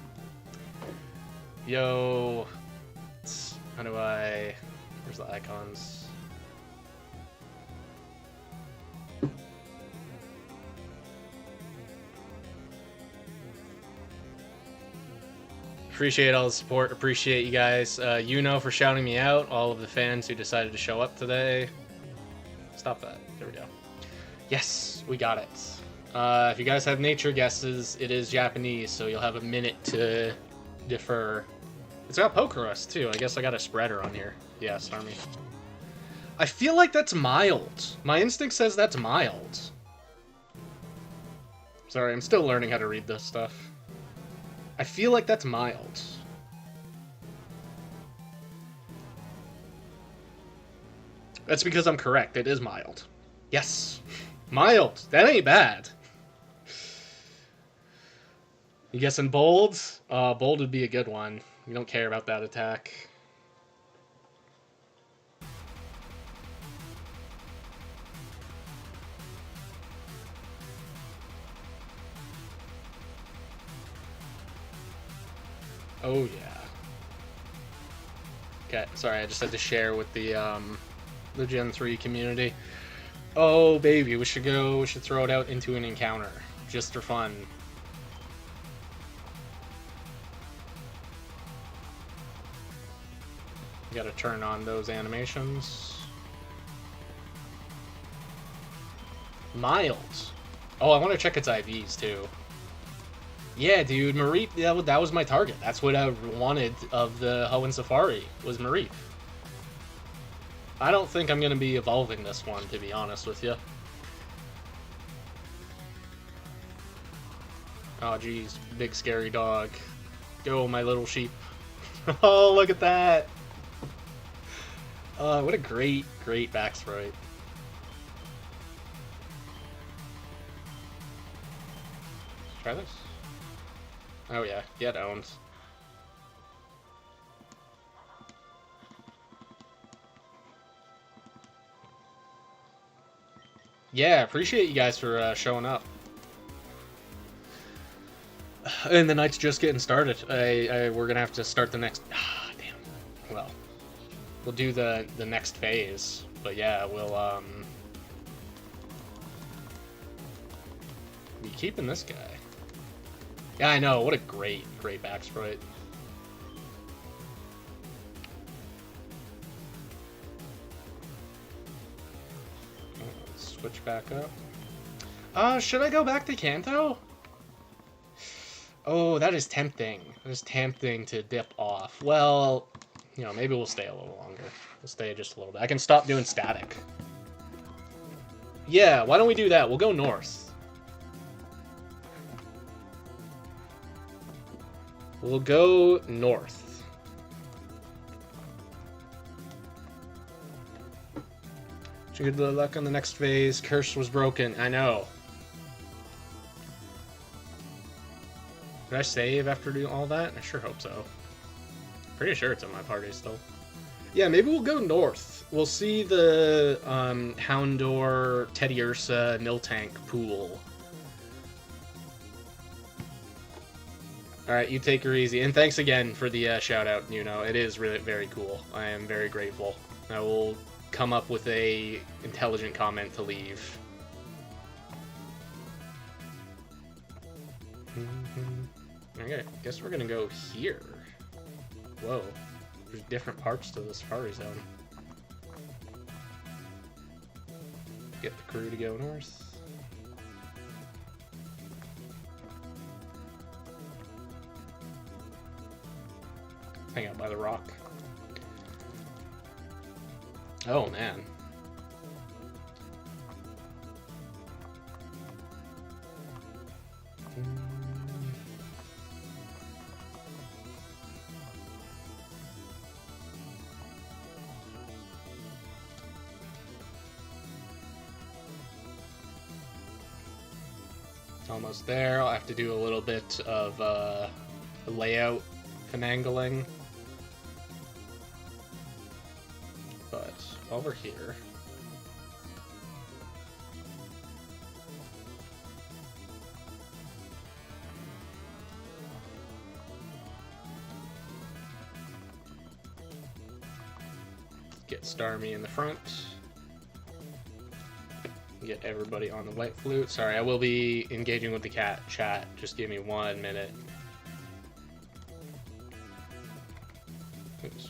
Yo. How do I... Where's the icons? Appreciate all the support. Appreciate you guys. For shouting me out. All of the fans who decided to show up today. Stop that. There we go. Yes, we got it. If you guys have nature guesses, it is Japanese, so you'll have a minute to defer. It's got poker rust, too. I guess I got a spreader on here. Yes, Army. I feel like that's mild. My instinct says that's mild. Sorry, I'm still learning how to read this stuff. I feel like that's mild. That's because I'm correct. It is mild. Yes. Mild. That ain't bad. You guessing bold? Bold would be a good one. You don't care about that attack. Oh, yeah. Okay, sorry, I just had to share with the Gen 3 community. Oh, baby, we should throw it out into an encounter. Just for fun. You gotta turn on those animations. Mild. Oh, I want to check its IVs, too. Yeah, dude, Marif, that was my target. That's what I wanted of the Hoenn Safari, was Marif. I don't think I'm going to be evolving this one, to be honest with you. Oh, geez, big scary dog. Go, my little sheep. Oh, look at that! What a great back sprite. Try this. Oh yeah, get owned. Yeah, appreciate you guys for showing up. And the night's just getting started. We're gonna have to start the next. Ah, damn. Well, we'll do the next phase. But yeah, we'll be keeping this guy. Yeah, I know. What a great back sprite. Let's switch back up. Should I go back to Kanto? Oh, that is tempting. That is tempting to dip off. Well, maybe we'll stay a little longer. We'll stay just a little bit. I can stop doing static. Yeah, why don't we do that? We'll go north. We'll go north. Good luck on the next phase. Curse was broken. I know. Did I save after doing all that? I sure hope so. Pretty sure it's in my party still. Yeah, maybe we'll go north. We'll see the Houndour, Teddy Ursa, Niltank pool. Alright, you take her easy. And thanks again for the shout out, It is really very cool. I am very grateful. I will come up with a intelligent comment to leave. Okay, guess we're gonna go here. Whoa. There's different parts to the Safari Zone. Get the crew to go north. Hang out by the rock. Oh, man. Almost there. I'll have to do a little bit of layout finagling. But while we're here, Get Starmie in the front. Get everybody on the white flute. Sorry, I will be engaging with the cat chat. Just give me 1 minute. Oops.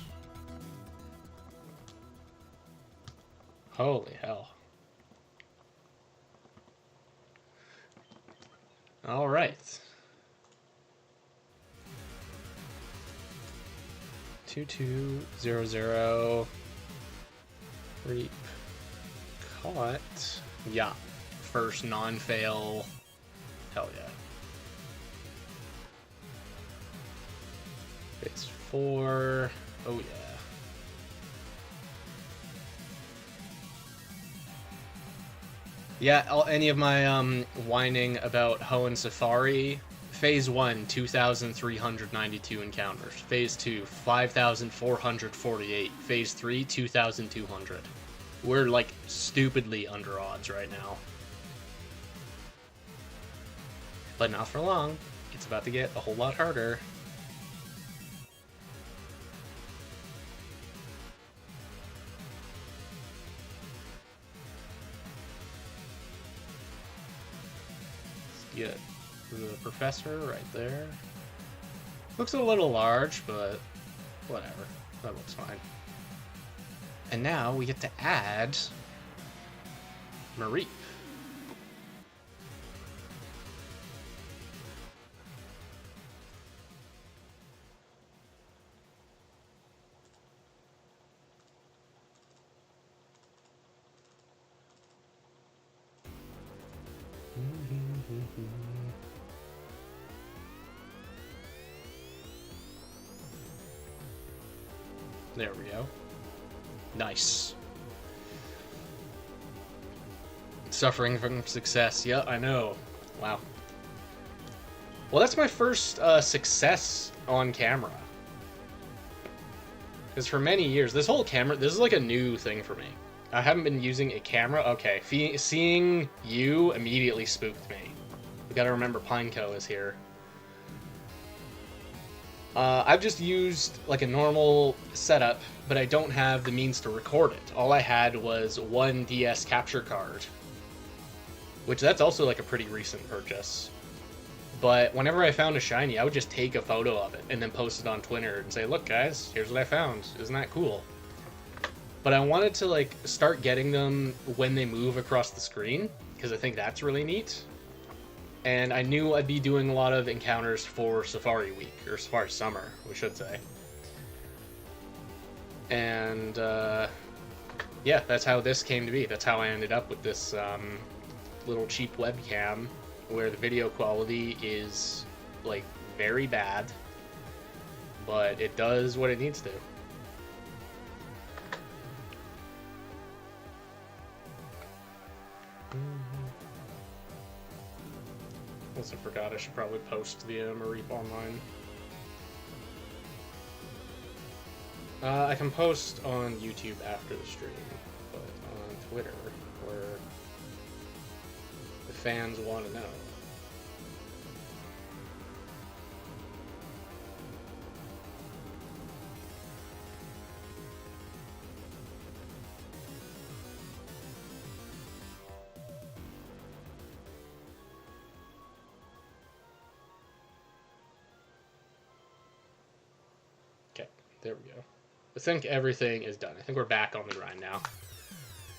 Holy hell. All right. 2200. Reap. Caught. Yeah. First non-fail. Hell yeah. Phase 4. Oh yeah. Yeah, any of my whining about Hoenn Safari, Phase 1, 2,392 encounters. Phase 2, 5,448. Phase 3, 2,200. We're, like, stupidly under odds right now. But not for long. It's about to get a whole lot harder. Get the professor right there. Looks a little large, but whatever. That looks fine. And now we get to add Marie. There we go. Nice. Suffering from success. Yeah, I know. Wow. Well, that's my first success on camera. Because for many years, this whole camera, this is like a new thing for me. I haven't been using a camera. Okay, seeing you immediately spooked me. We gotta remember Pineco is here. I've just used like a normal setup, but I don't have the means to record it. All I had was one DS capture card, which that's also like a pretty recent purchase. But whenever I found a shiny, I would just take a photo of it and then post it on Twitter and say, look guys, here's what I found. Isn't that cool? But I wanted to like start getting them when they move across the screen, because I think that's really neat. And I knew I'd be doing a lot of encounters for Safari Week, or Safari Summer, we should say. And yeah, that's how this came to be. That's how I ended up with this little cheap webcam, where the video quality is like very bad, but it does what it needs to. I forgot I should probably post the Mareep online. I can post on YouTube after the stream, but on Twitter, where the fans want to know. There we go. I think everything is done. I think we're back on the grind now.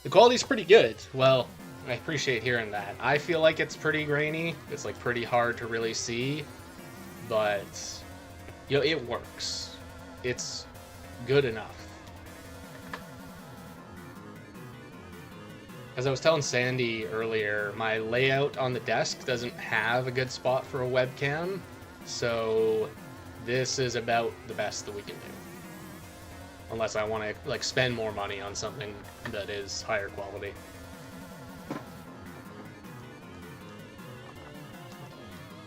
The quality's pretty good. Well, I appreciate hearing that. I feel like it's pretty grainy. It's like pretty hard to really see, but you know, it works. It's good enough. As I was telling Sandy earlier, my layout on the desk doesn't have a good spot for a webcam, so this is about the best that we can do. Unless I want to like spend more money on something that is higher quality.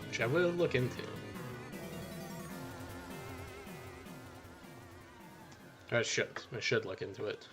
Which I will look into. I should look into it.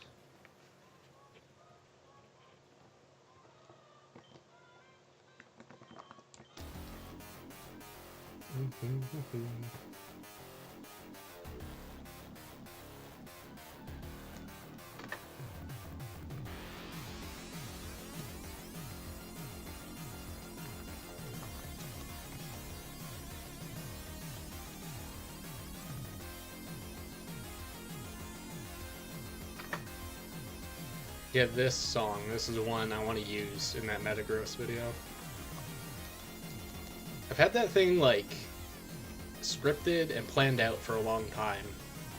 Yeah, this song. This is one I want to use in that Metagross video. I've had that thing, like, scripted and planned out for a long time.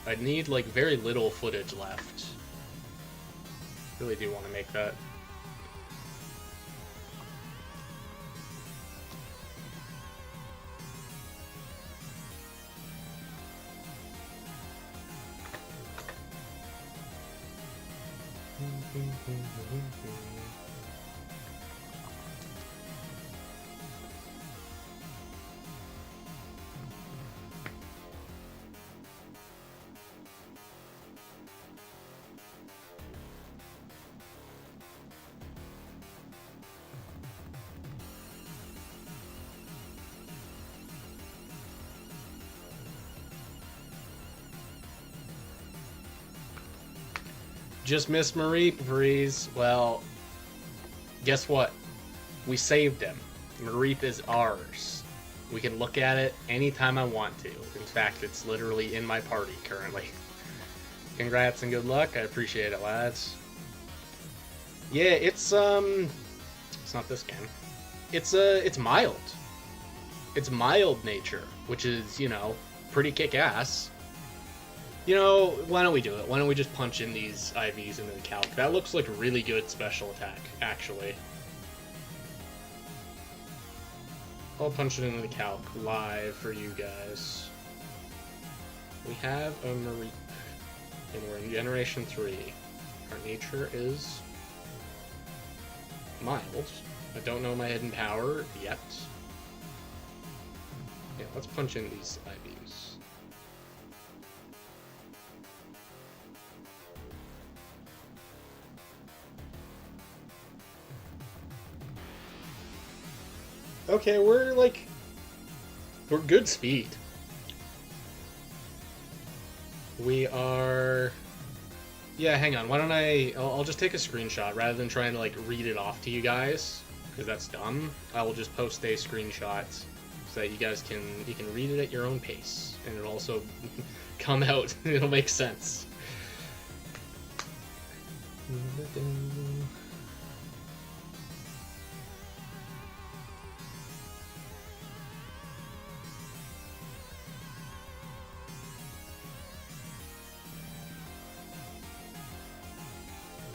I need, like, very little footage left. Really do want to make that. Just missed Mareep, Breeze. Well, guess what? We saved him. Mareep is ours. We can look at it anytime I want to. In fact, it's literally in my party currently. Congrats and good luck. I appreciate it, lads. Yeah, it's not this game. It's mild. It's mild nature, which is, you know, pretty kick-ass. You know, why don't we do it? Why don't we just punch in these IVs into the calc? That looks like a really good special attack, actually. I'll punch it into the calc live for you guys. We have a Mareep, and we're in Generation 3. Our nature is mild. I don't know my hidden power yet. Yeah, let's punch in these IVs. Okay, we're good speed. We are... Yeah, hang on. Why don't I'll just take a screenshot rather than trying to, like, read it off to you guys, because that's dumb. I will just post a screenshot so that you guys can read it at your own pace, and it'll also come out. It'll make sense.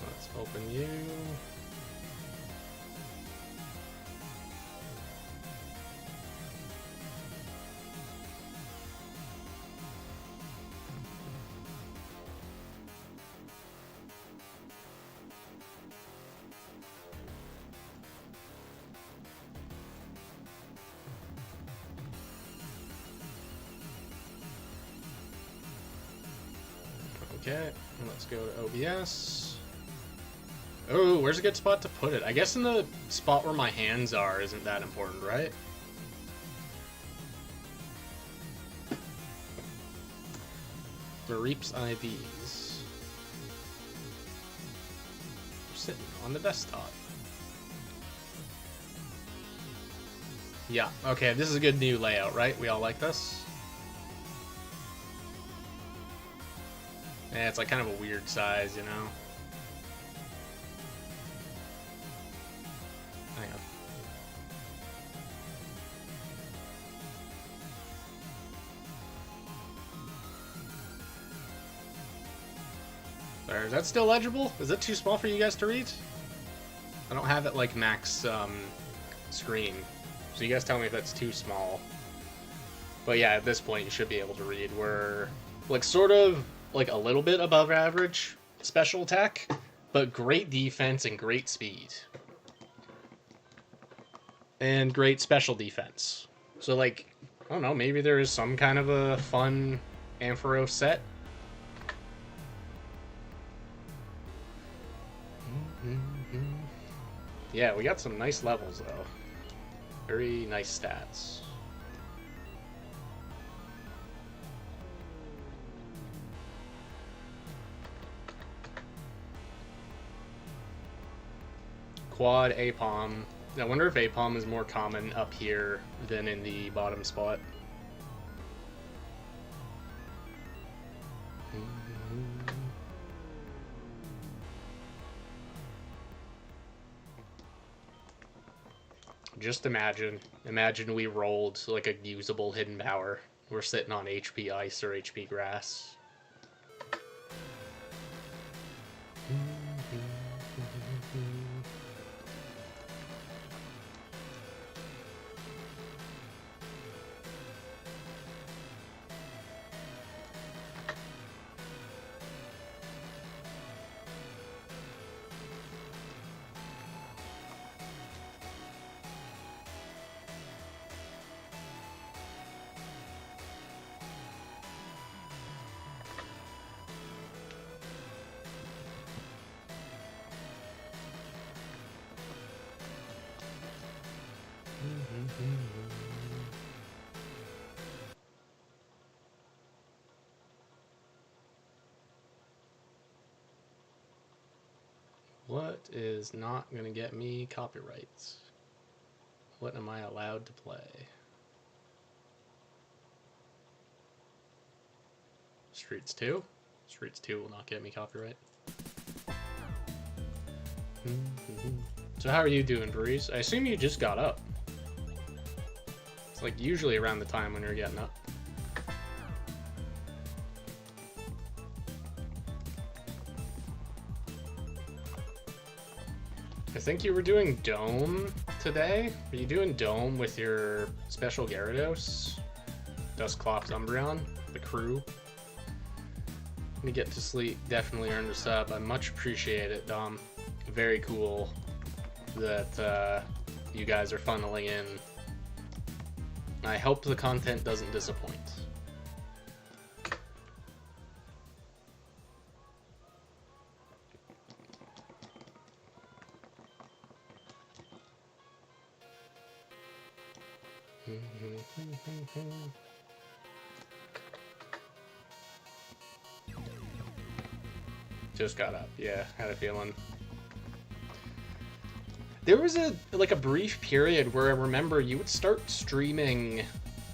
Let's open you. Okay, let's go to OBS. Oh, where's a good spot to put it? I guess in the spot where my hands are isn't that important, right? Mareep's IVs. We're sitting on the desktop. Yeah, okay, this is a good new layout, right? We all like this? Yeah, it's like kind of a weird size, you know? Hang on. There, is that still legible? Is it too small for you guys to read? I don't have it like max screen, so you guys tell me if that's too small. But yeah, at this point you should be able to read. We're like sort of like a little bit above average special attack, but great defense and great speed. And great special defense. So like, I don't know, maybe there is some kind of a fun Ampharos set. Yeah, we got some nice levels though. Very nice stats. Quad Apom. I wonder if Apom is more common up here than in the bottom spot. Just imagine. Imagine we rolled like a usable hidden power. We're sitting on HP ice or HP grass. What is not going to get me copyrights? What am I allowed to play? Streets 2? Streets 2 will not get me copyright. So how are you doing, Breeze? I assume you just got up. It's like usually around the time when you're getting up. I think you were doing Dome today. Are you doing Dome with your special Gyarados? Dusclops Umbreon? The crew? Let me get to sleep. Definitely earned a sub. I much appreciate it, Dom. Very cool that you guys are funneling in. I hope the content doesn't disappoint. Just got up. Yeah, had a feeling. There was a brief period where I remember you would start streaming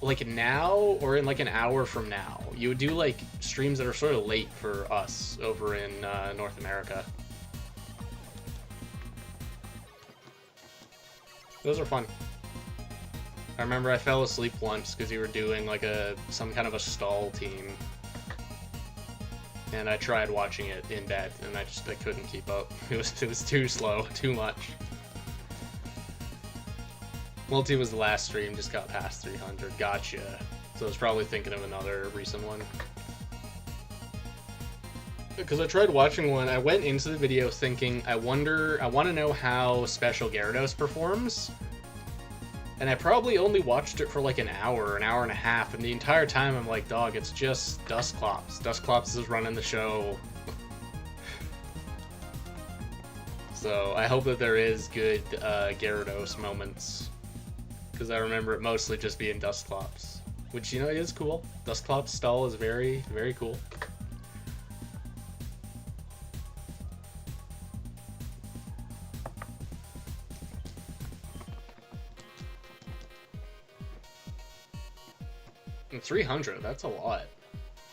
like now or in like an hour from now. You would do like streams that are sort of late for us over in North America. Those are fun. I remember I fell asleep once because you were doing like some kind of a stall team. And I tried watching it in bed, and I couldn't keep up. It was too slow, too much. Multi was the last stream, just got past 300. Gotcha. So I was probably thinking of another recent one. Because I tried watching one, I went into the video thinking, I want to know how Special Gyarados performs. And I probably only watched it for like an hour and a half, and the entire time I'm like, dog, it's just Dusclops. Dusclops is running the show. So I hope that there is good Gyarados moments, because I remember it mostly just being Dusclops, which, you know, is cool. Dusclops stall is very, very cool. And 300, that's a lot.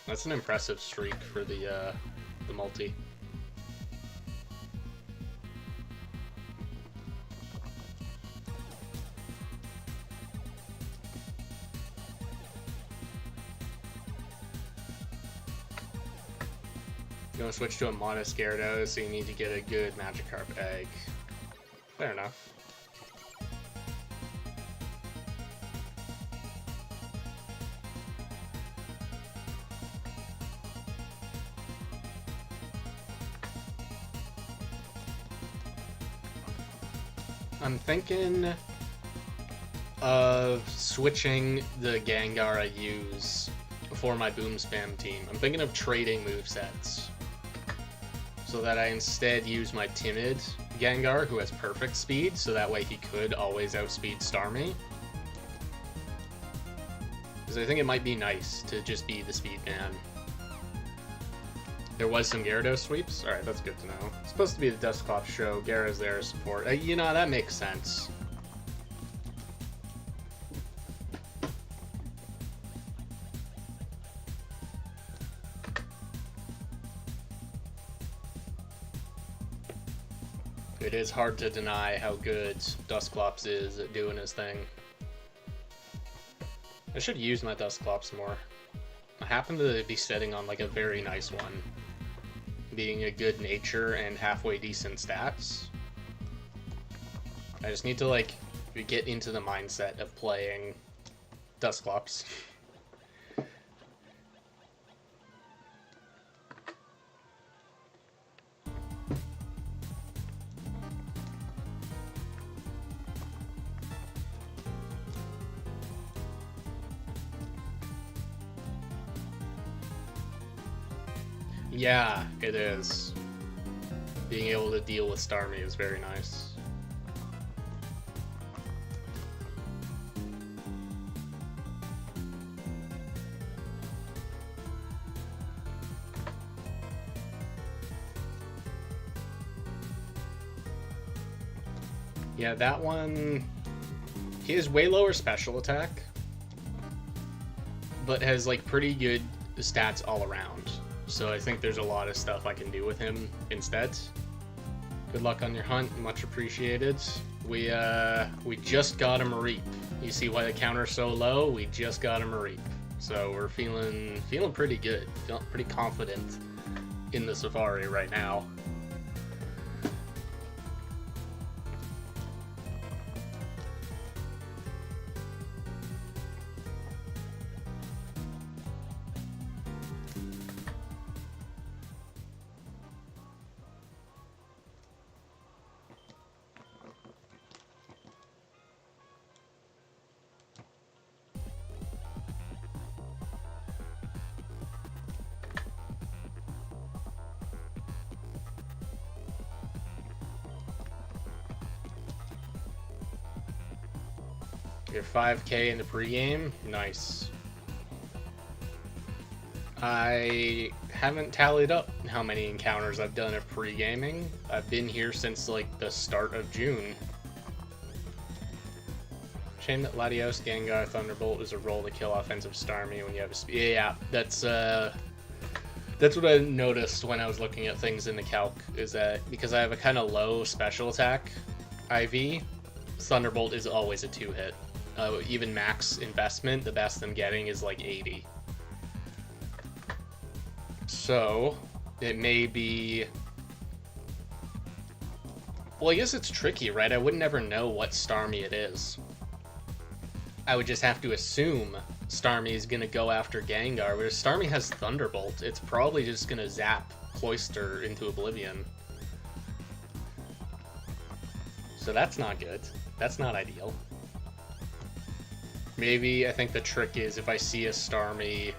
That's an impressive streak for the multi. You want to switch to a modest Gyarados, so you need to get a good Magikarp egg. Fair enough. I'm thinking of switching the Gengar I use for my Boom Spam team. I'm thinking of trading movesets so that I instead use my timid Gengar, who has perfect speed, so that way he could always outspeed Starmie. Because I think it might be nice to just be the speed man. There was some Gyarados sweeps? Alright, that's good to know. It's supposed to be the Dusclops show. Gyara's there to support. You know, that makes sense. It is hard to deny how good Dusclops is at doing his thing. I should use my Dusclops more. I happen to be sitting on like a very nice one, being a good nature and halfway decent stats. I just need to like get into the mindset of playing Dusclops. Yeah, it is. Being able to deal with Starmie is very nice. Yeah, that one... He has way lower special attack, but has like pretty good stats all around. So I think there's a lot of stuff I can do with him instead. Good luck on your hunt, much appreciated. We just got a Mareep. You see why the counter's so low? We just got a Mareep. So we're feeling pretty good. Feeling pretty confident in the Safari right now. You're 5k in the pregame? Nice. I haven't tallied up how many encounters I've done of pre-gaming. I've been here since like the start of June. Shame that Latios, Gengar, Thunderbolt is a roll to kill offensive Starmie when you have a speed. Yeah, that's what I noticed when I was looking at things in the calc, is that because I have a kind of low special attack IV, Thunderbolt is always a 2-hit. Even max investment, the best I'm getting is like 80. So, it may be... Well, I guess it's tricky, right? I would never know what Starmie it is. I would just have to assume Starmie is going to go after Gengar, but if Starmie has Thunderbolt, it's probably just going to zap Cloyster into oblivion. So that's not good. That's not ideal. Maybe I think the trick is if I see a Starmie,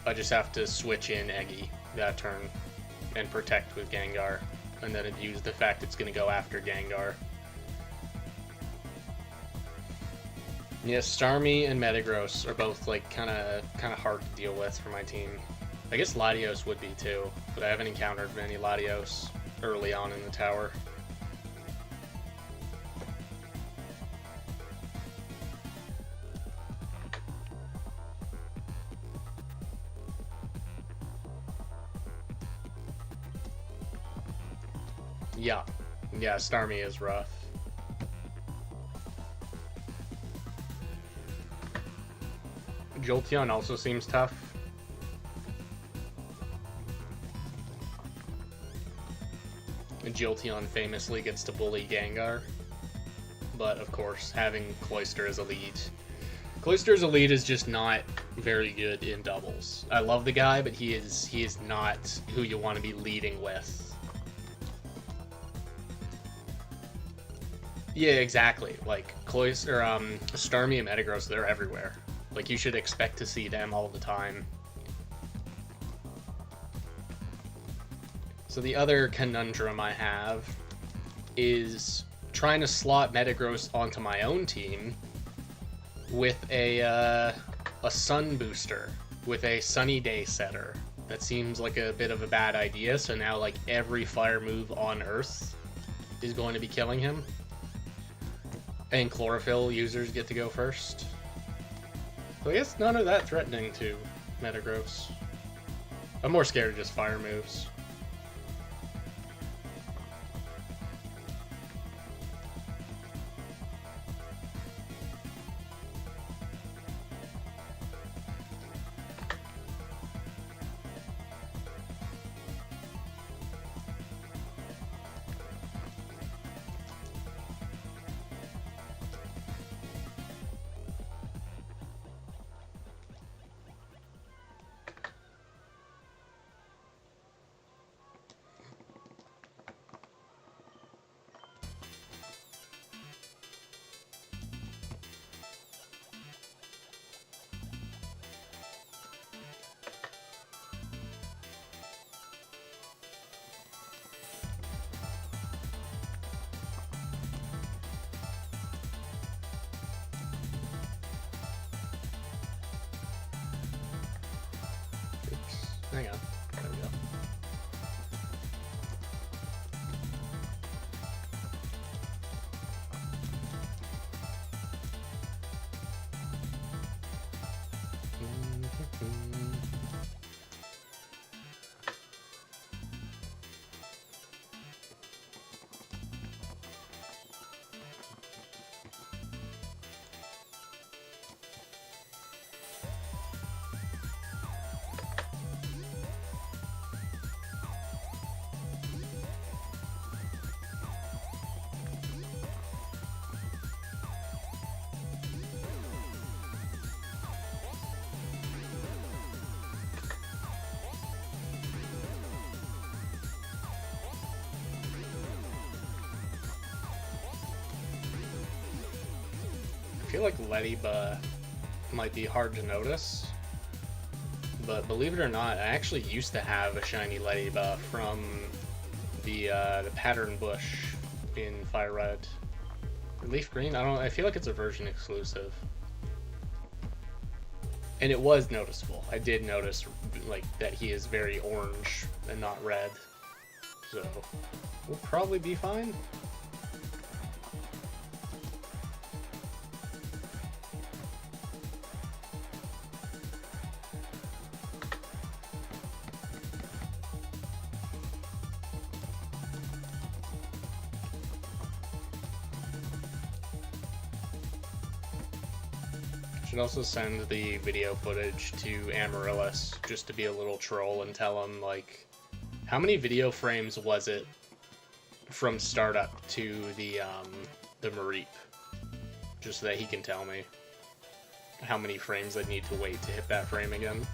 I just have to switch in Eggy that turn and protect with Gengar, and then use the fact it's going to go after Gengar. Yes, Starmie and Metagross are both like kind of hard to deal with for my team. I guess Latios would be too, but I haven't encountered many Latios early on in the tower. Yeah, Starmie is rough. Jolteon also seems tough. And Jolteon famously gets to bully Gengar. But of course, having Cloyster as a lead. Cloyster as a lead is just not very good in doubles. I love the guy, but he is not who you want to be leading with. Yeah, exactly. Like, Cloyster, Starmie and Metagross, they're everywhere. Like, you should expect to see them all the time. So the other conundrum I have is trying to slot Metagross onto my own team with a Sun booster, with a Sunny Day setter. That seems like a bit of a bad idea, so now, like, every fire move on Earth is going to be killing him. And Chlorophyll users get to go first. So I guess none of that threatening to Metagross. I'm more scared of just fire moves. feel like Lediba might be hard to notice, but believe it or not, I actually used to have a shiny Lediba from the pattern bush in Fire Red. Leaf Green? I feel like it's a version exclusive. And it was noticeable. I did notice like that he is very orange and not red. So we'll probably be fine. Should also send the video footage to Amaryllis just to be a little troll and tell him, like, how many video frames was it from startup to the Mareep? Just so that he can tell me how many frames I need to wait to hit that frame again.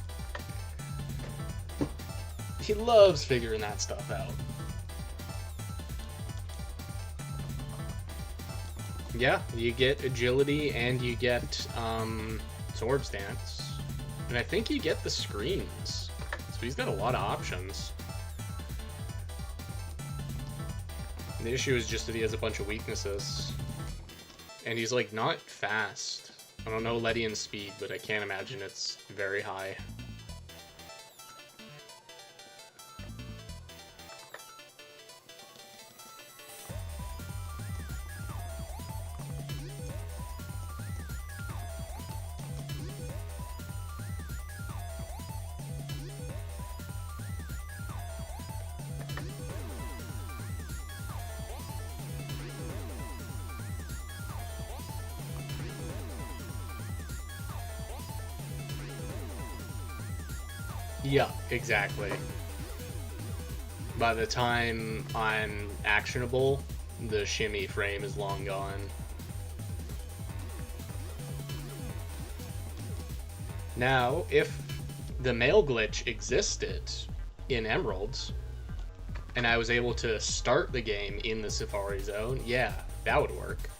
He loves figuring that stuff out. Yeah, you get agility and you get sword stance. And I think you get the screens. So he's got a lot of options. The issue is just that he has a bunch of weaknesses. And he's like not fast. I don't know Ledian's speed, but I can't imagine it's very high. Yeah, exactly. By the time I'm actionable, the shimmy frame is long gone. Now, if the mail glitch existed in Emeralds, and I was able to start the game in the Safari Zone, yeah, that would work.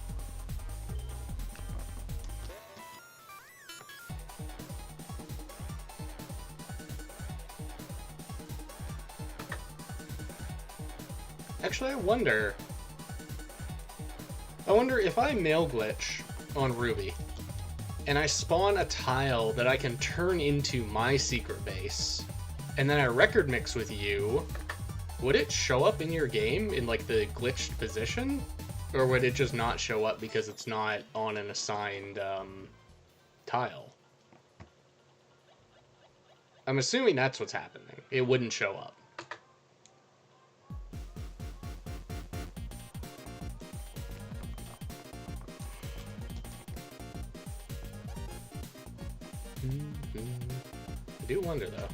Actually, I wonder if I mail glitch on Ruby and I spawn a tile that I can turn into my secret base and then I record mix with you, would it show up in your game in like the glitched position? Or would it just not show up because it's not on an assigned tile? I'm assuming that's what's happening. It wouldn't show up. I do wonder though.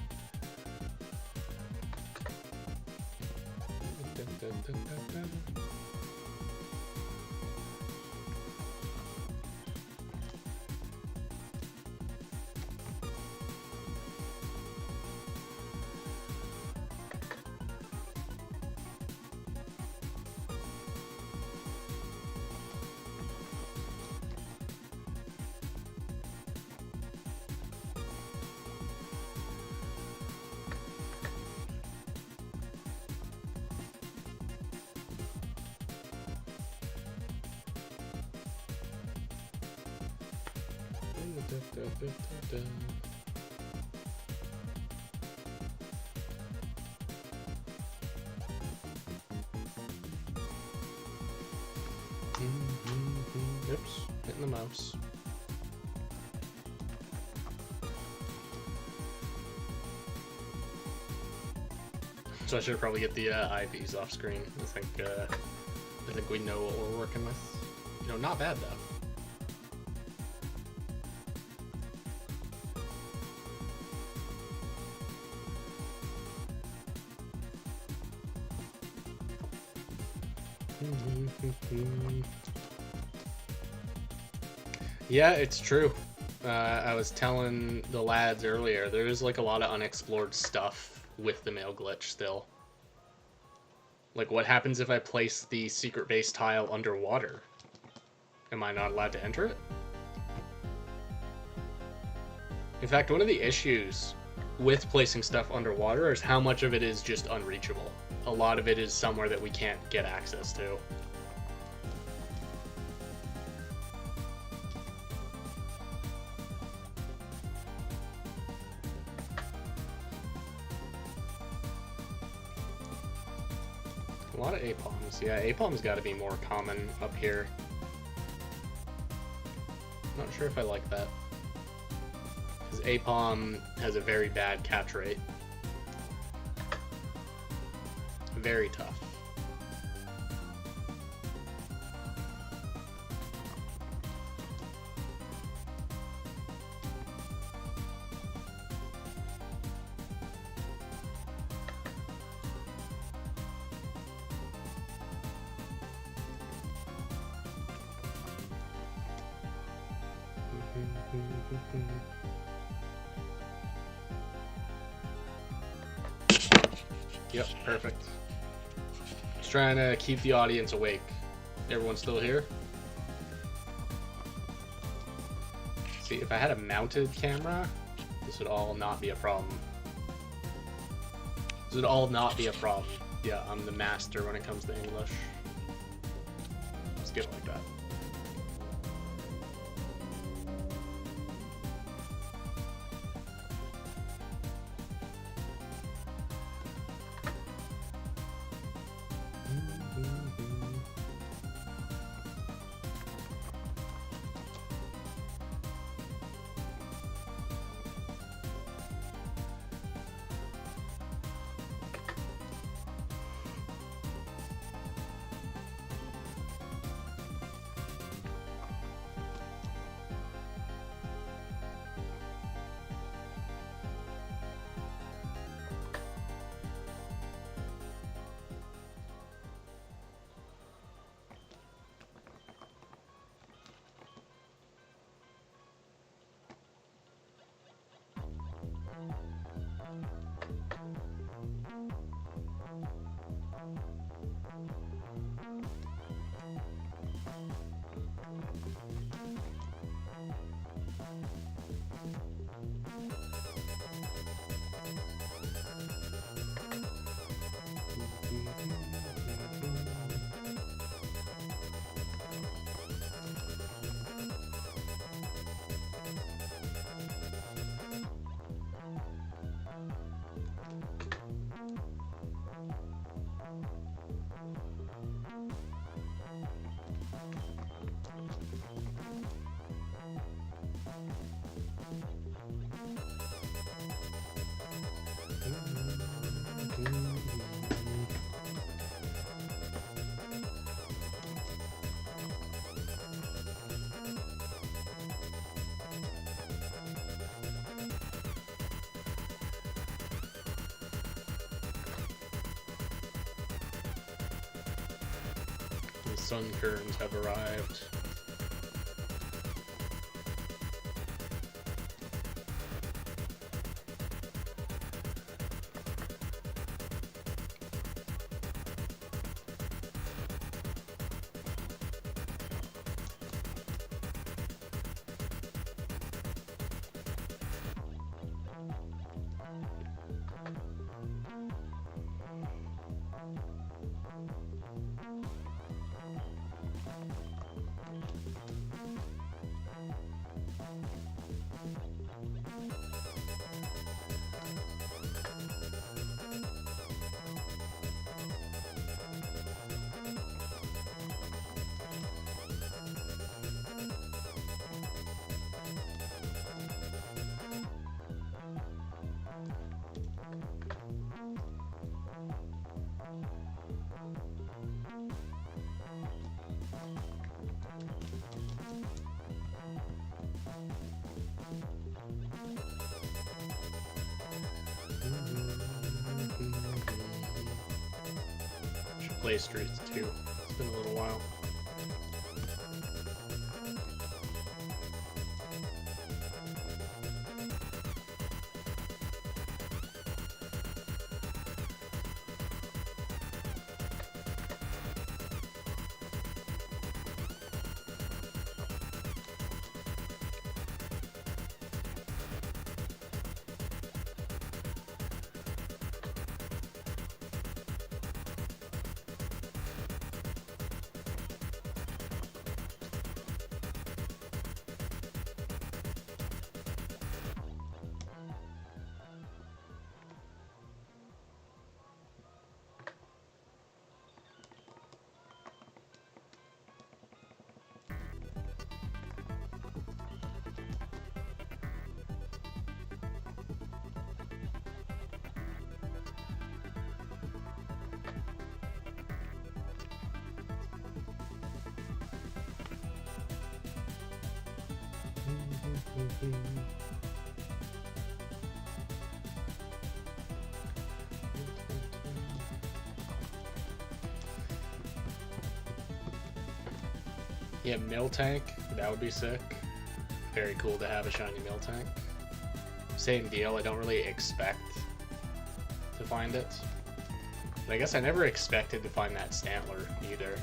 Oops, hitting the mouse. So I should probably get the IVs off screen. I think we know what we're working with. You know, not bad though. Yeah, it's true. I was telling the lads earlier, there's like a lot of unexplored stuff with the mail glitch still. Like, what happens if I place the secret base tile underwater? Am I not allowed to enter it? In fact, one of the issues with placing stuff underwater is how much of it is just unreachable. A lot of it is somewhere that we can't get access to. A lot of apalms. Yeah, apalm's got to be more common up here. Not sure if I like that. Because apalm has a very bad catch rate. Very tough. Yep, perfect. Just trying to keep the audience awake. Everyone still here? See, if I had a mounted camera, this would all not be a problem. This would all not be a problem. Yeah, I'm the master when it comes to English. Let's get it like that. The sun curtains have arrived. Should play streets too. It's been a little while. Yeah, mill tank. That would be sick. Very cool to have a shiny mill tank. Same deal. I don't really expect to find it. But I guess I never expected to find that Stantler either.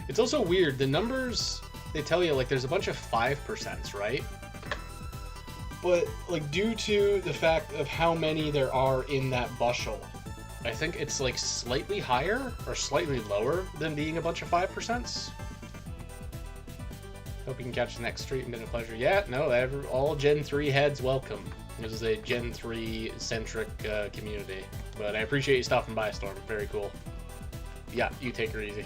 It's also weird. The numbers, they tell you, like, there's a bunch of 5%, right? But, like, due to the fact of how many there are in that bushel, I think it's, like, slightly higher or slightly lower than being a bunch of 5%. Hope you can catch the next street and been a pleasure. Yeah, no, all Gen 3 heads welcome. This is a Gen 3 centric community. But I appreciate you stopping by, Storm. Very cool. Yeah, you take her easy.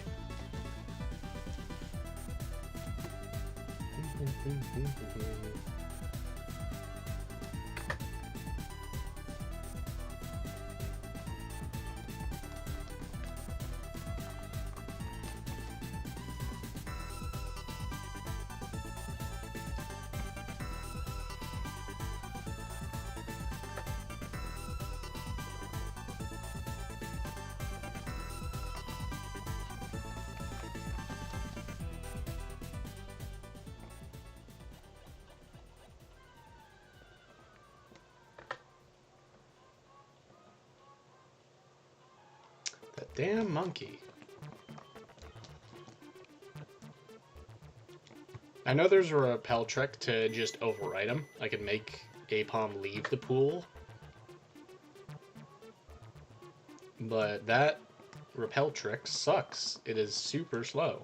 That damn monkey. I know there's a repel trick to just override him. I could make Apom leave the pool. But that repel trick sucks. It is super slow.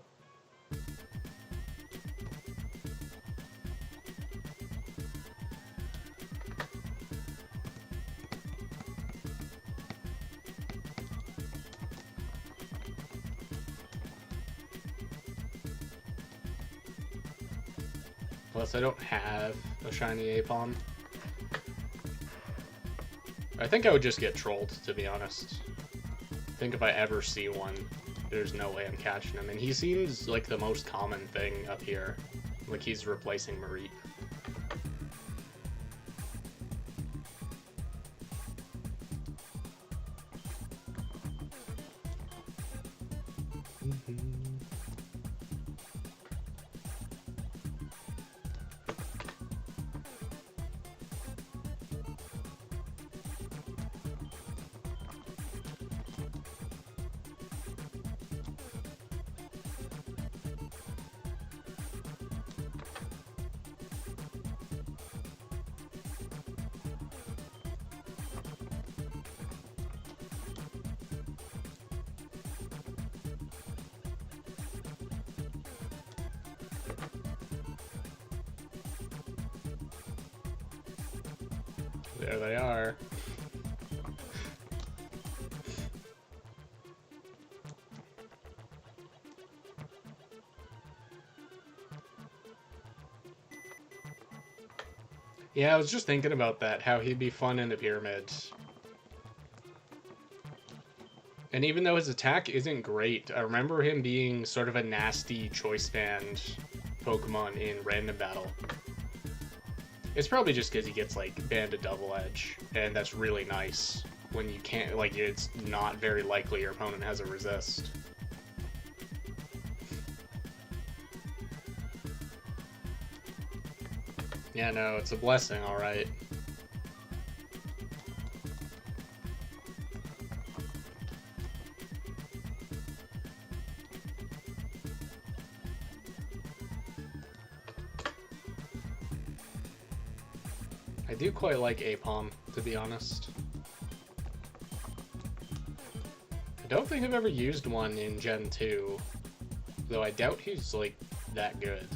Plus, I don't have a shiny Apom. I think I would just get trolled, to be honest. I think if I ever see one, there's no way I'm catching him. And he seems like the most common thing up here. Like he's replacing Mareep. There they are. Yeah, I was just thinking about that, how he'd be fun in the pyramid. And even though his attack isn't great, I remember him being sort of a nasty choice band Pokemon in random battle. It's probably just because he gets, like, banded double edge, and that's really nice when you can't, like, it's not very likely your opponent has a resist. Yeah, no, it's a blessing, alright. I do quite like Apom, to be honest. I don't think I've ever used one in Gen 2, though I doubt he's, like, that good.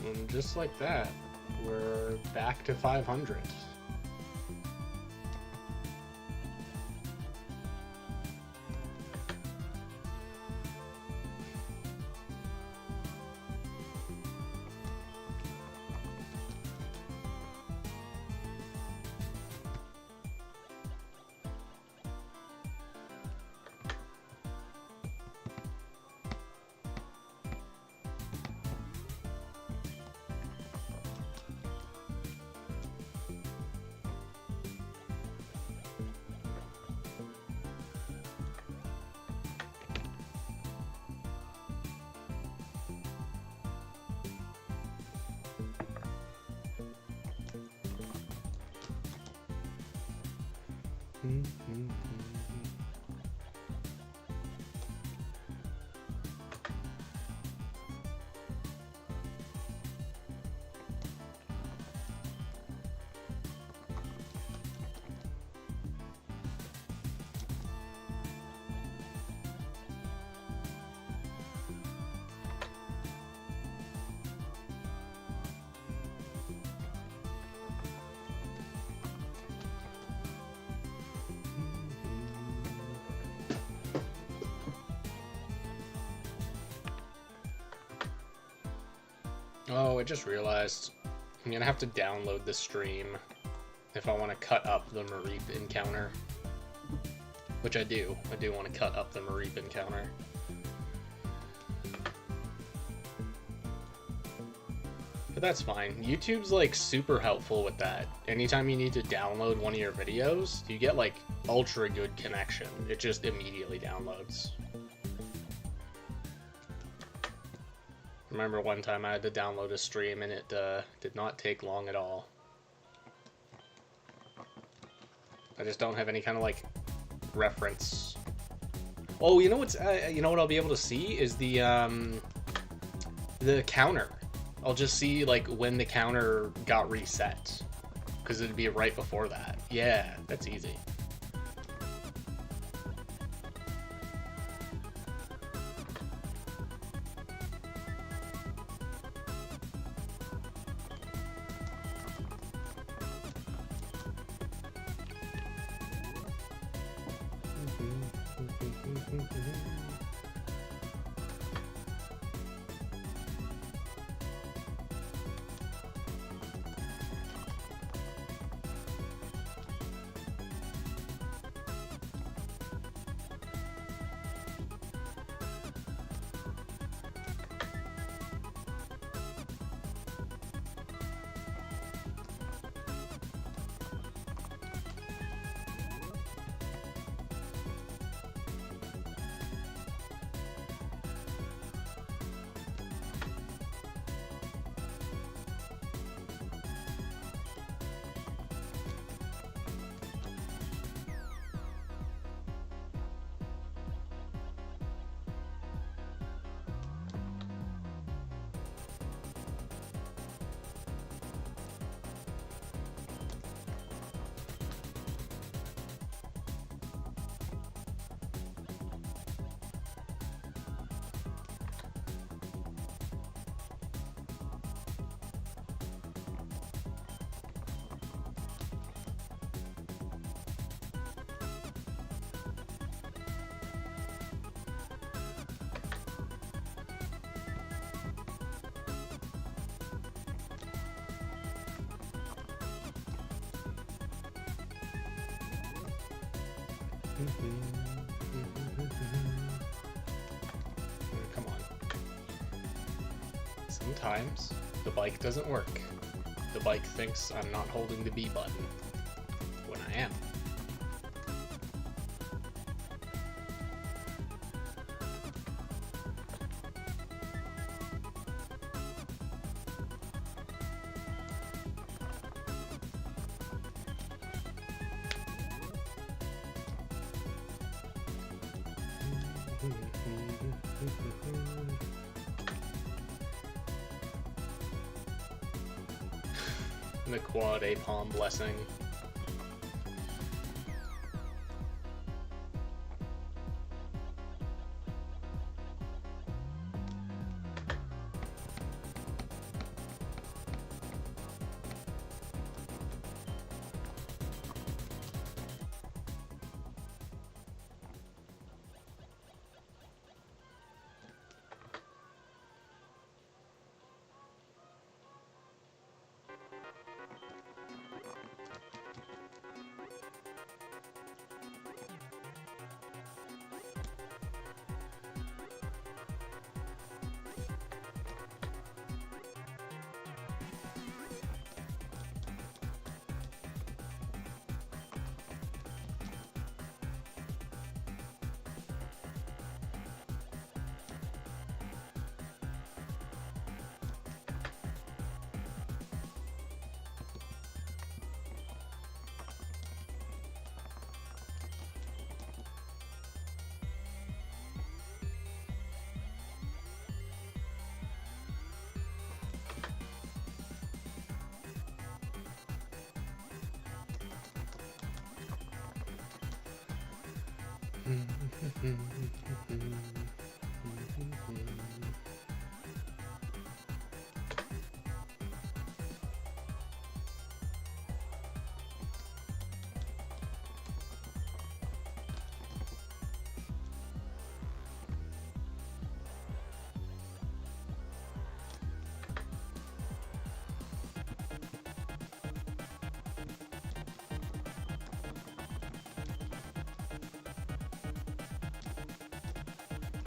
And just like that, we're back to 500. Oh, I just realized I'm gonna have to download the stream if I want to cut up the Mareep encounter. Which I do. I do want to cut up the Mareep encounter. But that's fine. YouTube's like super helpful with that. Anytime you need to download one of your videos, you get like ultra good connection. It just immediately downloads. Remember one time I had to download a stream and it did not take long at all. I just don't have any kind of like reference. Oh, you know what's you know what I'll be able to see is the counter. I'll just see like when the counter got reset, because it'd be right before that. Yeah, that's easy. Come on. Sometimes the bike doesn't work. The bike thinks I'm not holding the B button when I am. The quad A palm blessing.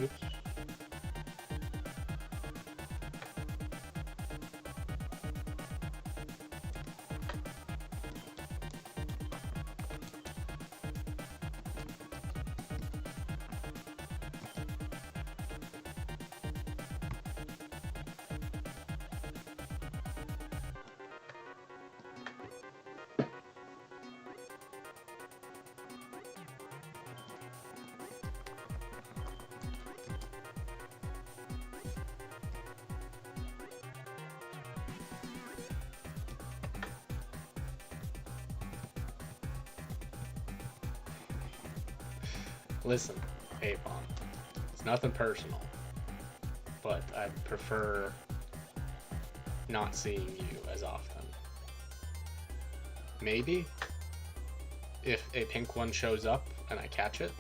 Oops. Listen, Avon, it's nothing personal, but I'd prefer not seeing you as often. Maybe if a pink one shows up and I catch it,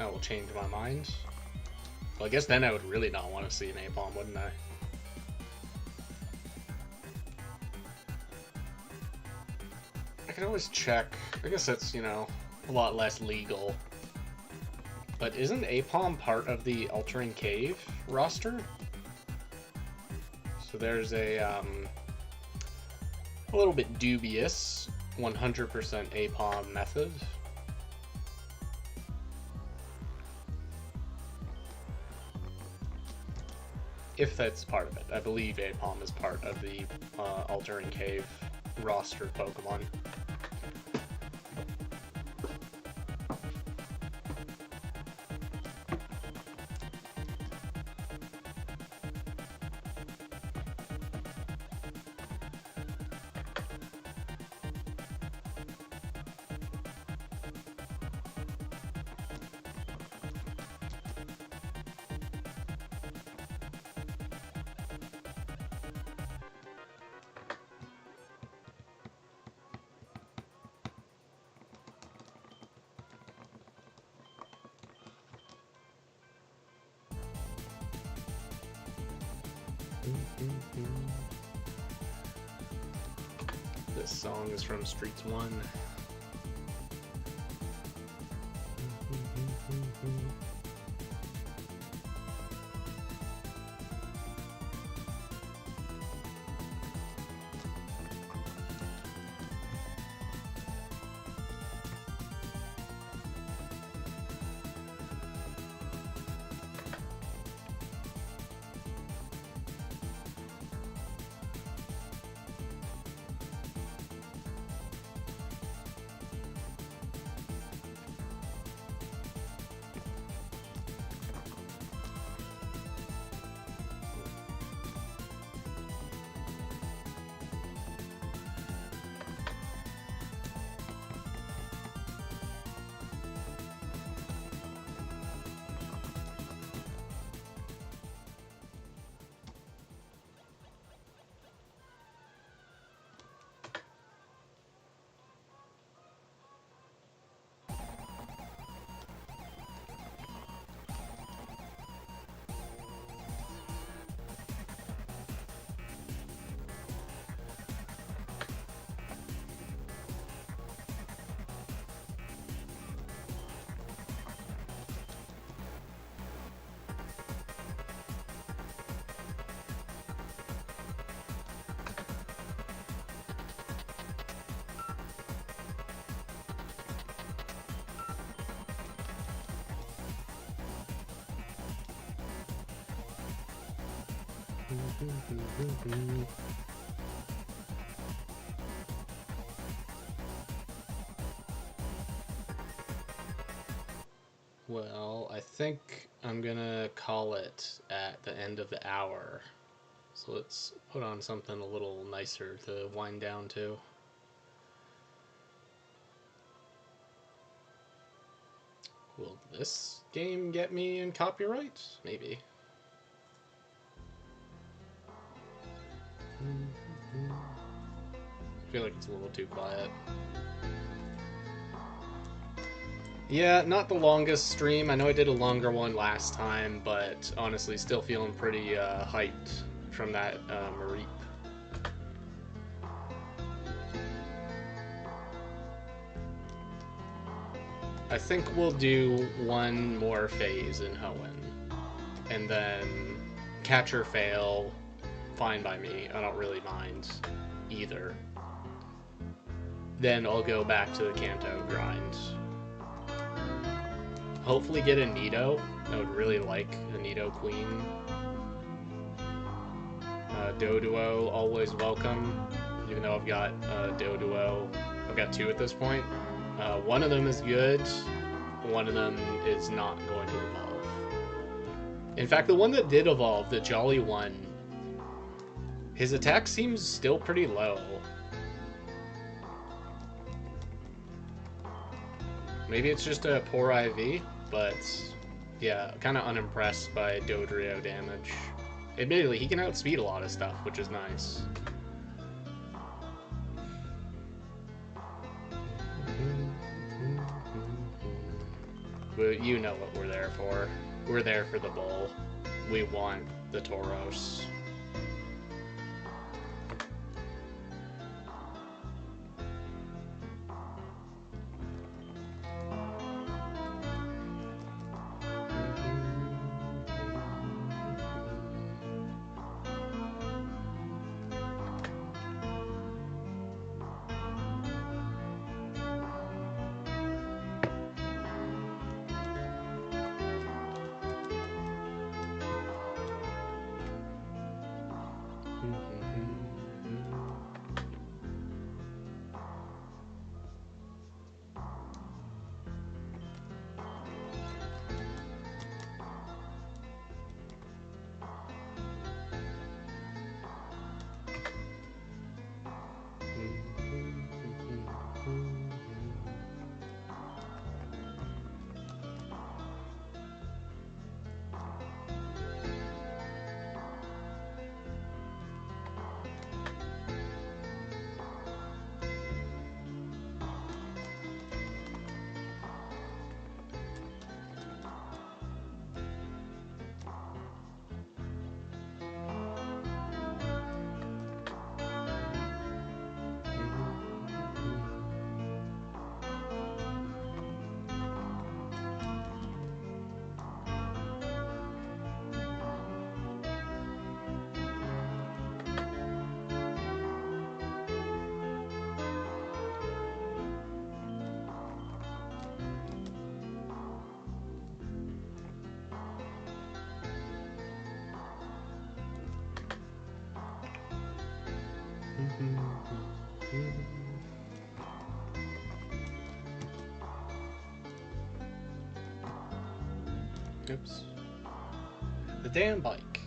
I will change my mind. Well, I guess then I would really not want to see an A-bomb, wouldn't I? I can always check. I guess that's, you know, a lot less legal. But isn't Apom part of the Altering Cave roster? So there's a little bit dubious 100% Apom method. If that's part of it. I believe Apom is part of the Altering Cave roster Pokemon. This song is from Streets 1. Well, I think I'm gonna call it at the end of the hour. So let's put on something a little nicer to wind down to. Will this game get me in copyright? Maybe. I feel like it's a little too quiet. Yeah, not the longest stream. I know I did a longer one last time, but honestly, still feeling pretty hyped from that Mareep. I think we'll do one more phase in Hoenn, and then catch or fail, fine by me. I don't really mind either. Then I'll go back to the Kanto grind. Hopefully get a Nito. I would really like a Nito Queen. Doduo, always welcome. Even though I've got Doduo, I've got two at this point. One of them is good. One of them is not going to evolve. In fact, the one that did evolve, the Jolly one, his attack seems still pretty low. Maybe it's just a poor IV, but yeah, kind of unimpressed by Dodrio damage. Admittedly, he can outspeed a lot of stuff, which is nice. But you know what we're there for. We're there for the bull. We want the Tauros. Oops. The damn bike.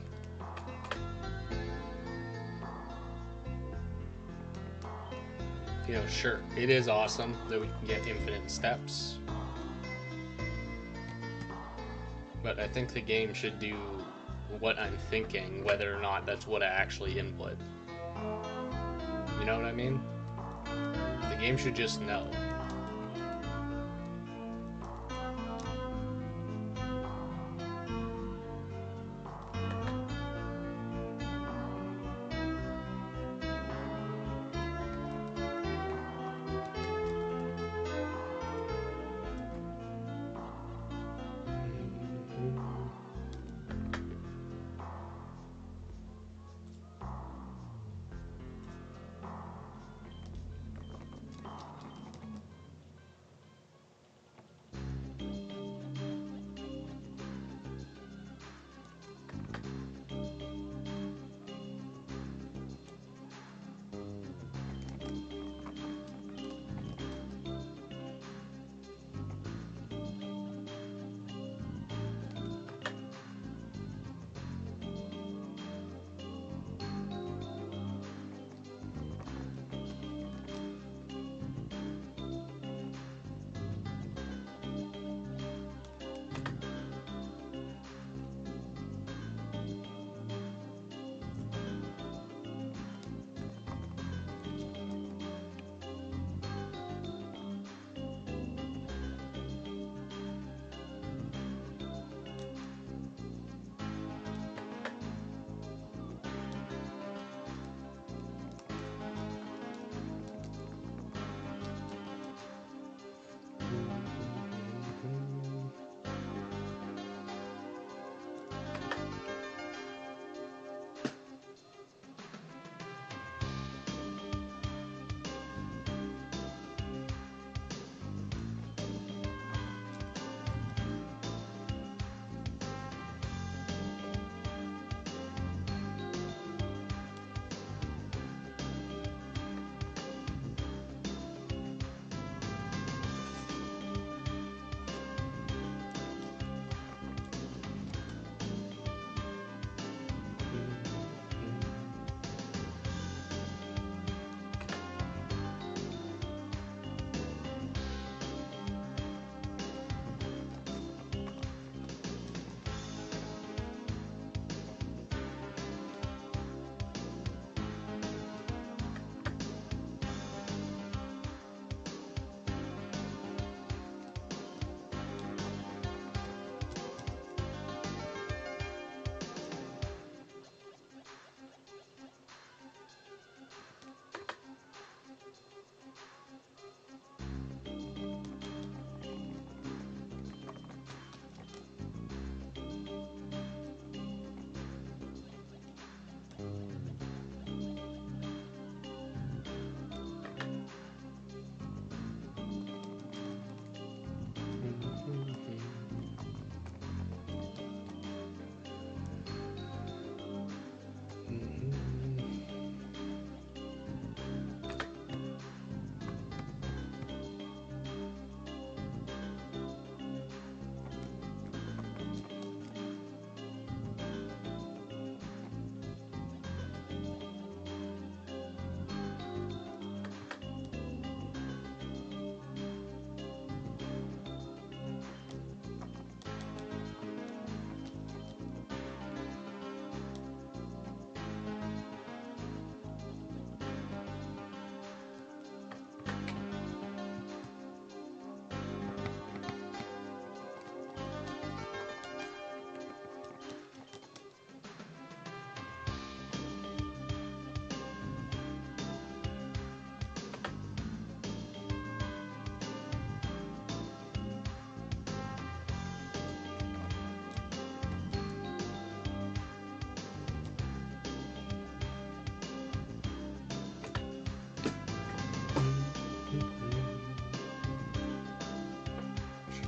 You know, sure, it is awesome that we can get infinite steps. But I think the game should do what I'm thinking, whether or not that's what I actually input. You know what I mean? The game should just know.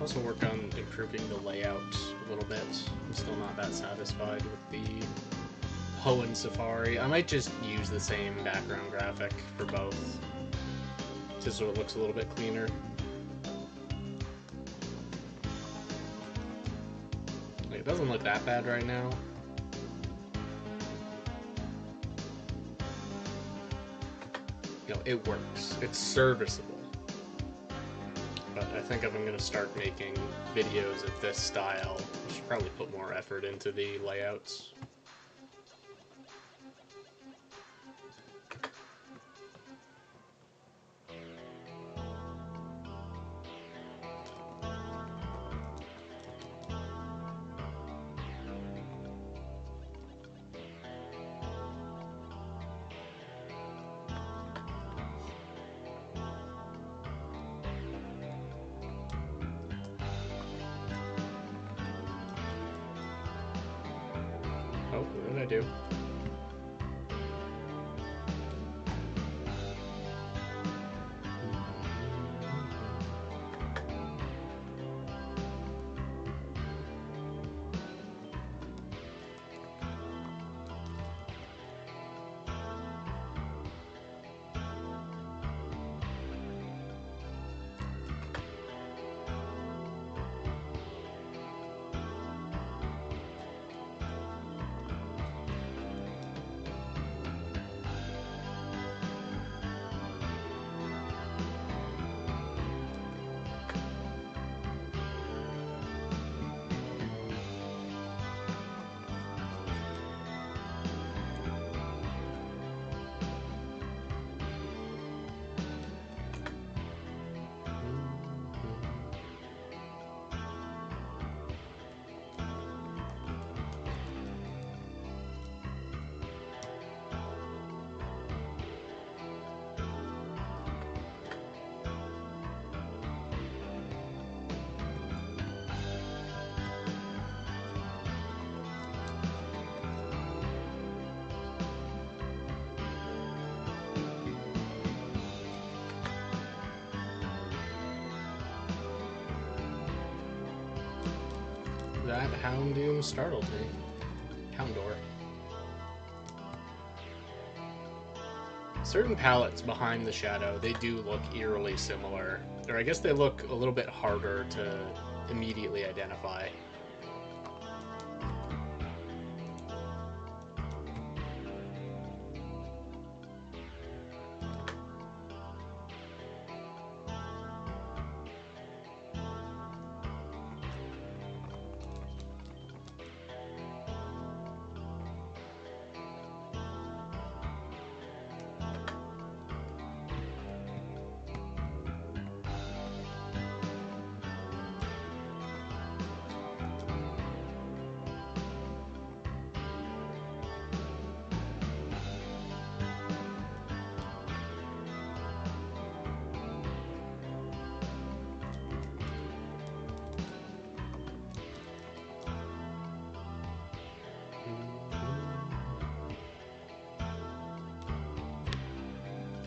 also work on improving the layout a little bit. I'm still not that satisfied with the Hoenn Safari. I might just use the same background graphic for both, just so it looks a little bit cleaner. Like, it doesn't look that bad right now. You know, it works. It's serviceable. But I think if I'm going to start making videos of this style, I should probably put more effort into the layouts. Oh, what did I do? That Houndoom startled me. Houndor. Certain palettes behind the shadow, they do look eerily similar. Or I guess they look a little bit harder to immediately identify.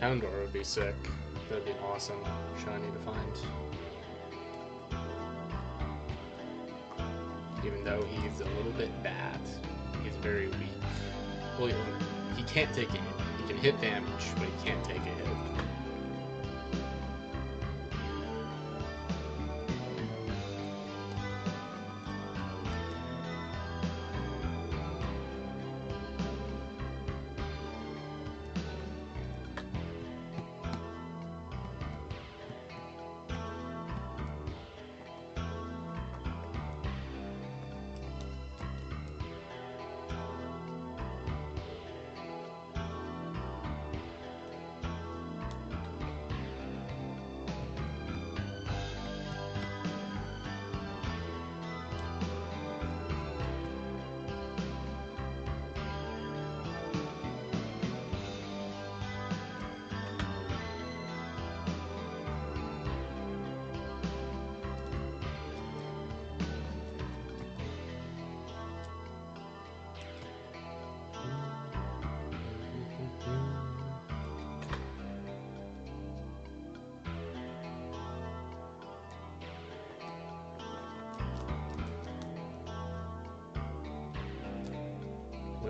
Houndor would be sick. That'd be awesome. Shiny to find. Even though he's a little bit bad. He's very weak. Well, he can't take a hit. He can hit damage, but he can't take a hit.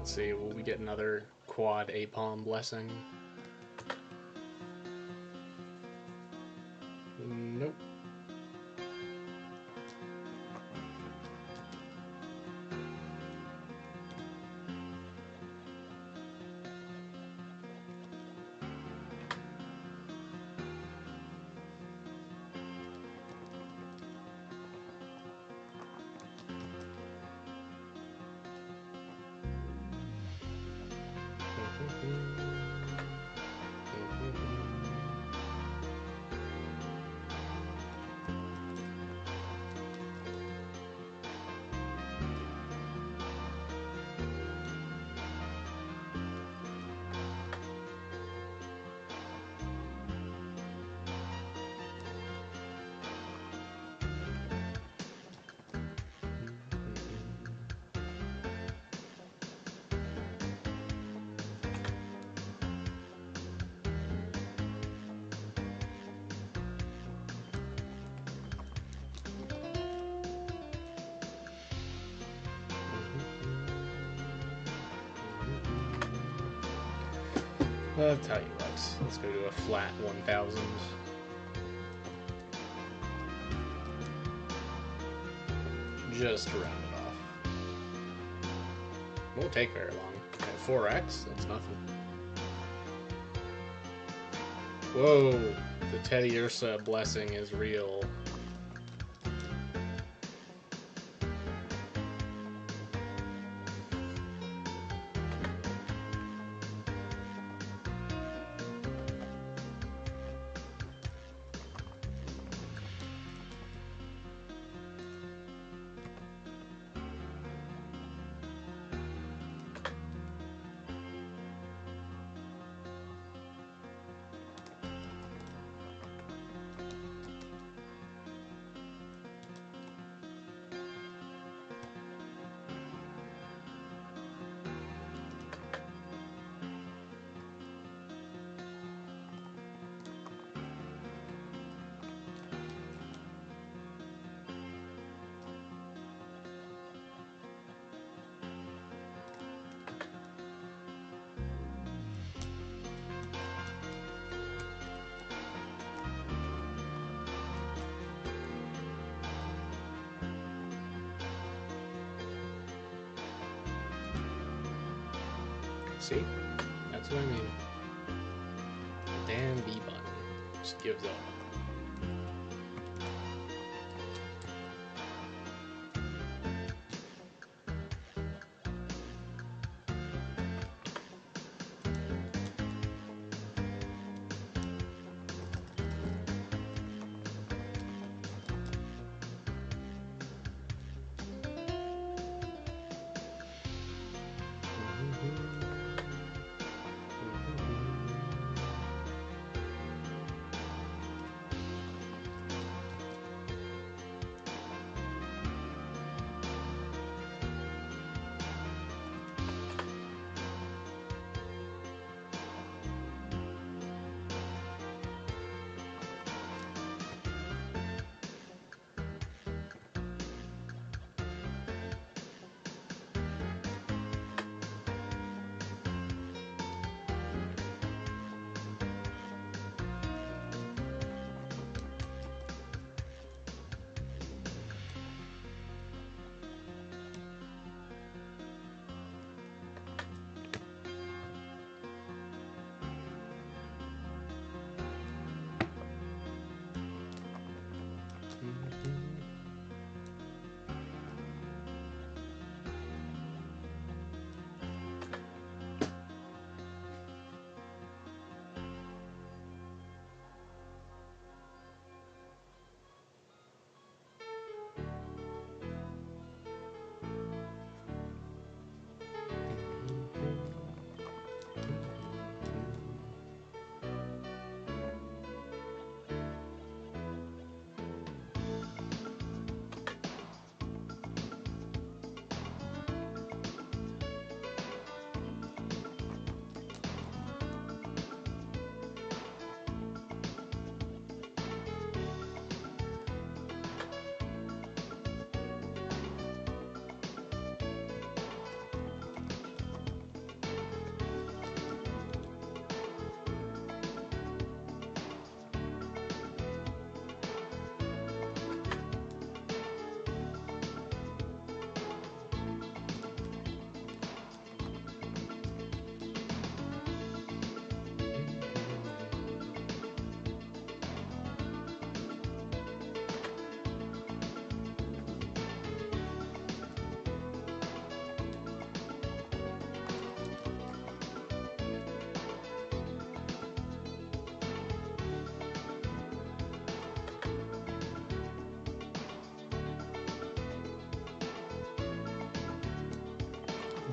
Let's see, will we get another quad APOM blessing? Nope. I'll tell you what, let's go to a flat 1000. Just to round it off. Won't take very long. At 4x, that's nothing. Whoa, the Teddy Ursa blessing is real. See? That's what I mean. Damn B button. Just gives up.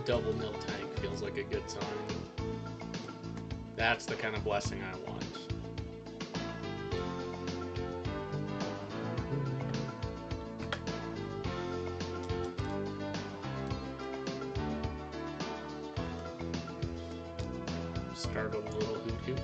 double mill tank feels like a good sign. That's the kind of blessing I want. Startled a little hoot hoot.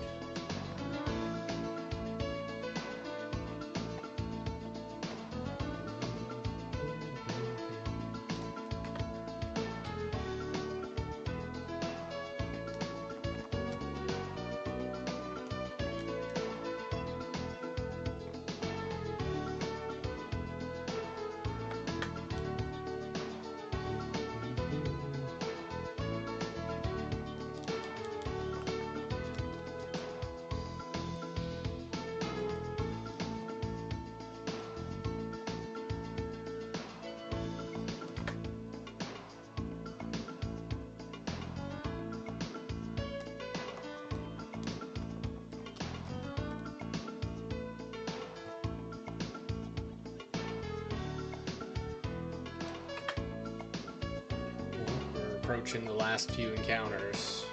Approaching the last few encounters.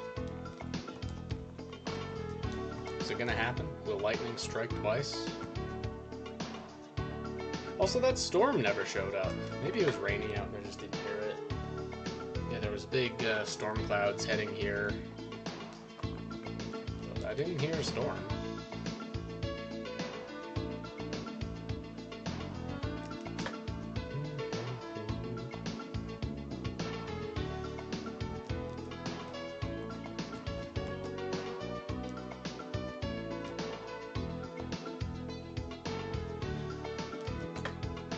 Is it gonna happen? Will lightning strike twice? Also, that storm never showed up. Maybe it was raining out and I just didn't hear it. Yeah, there was big storm clouds heading here. But I didn't hear a storm.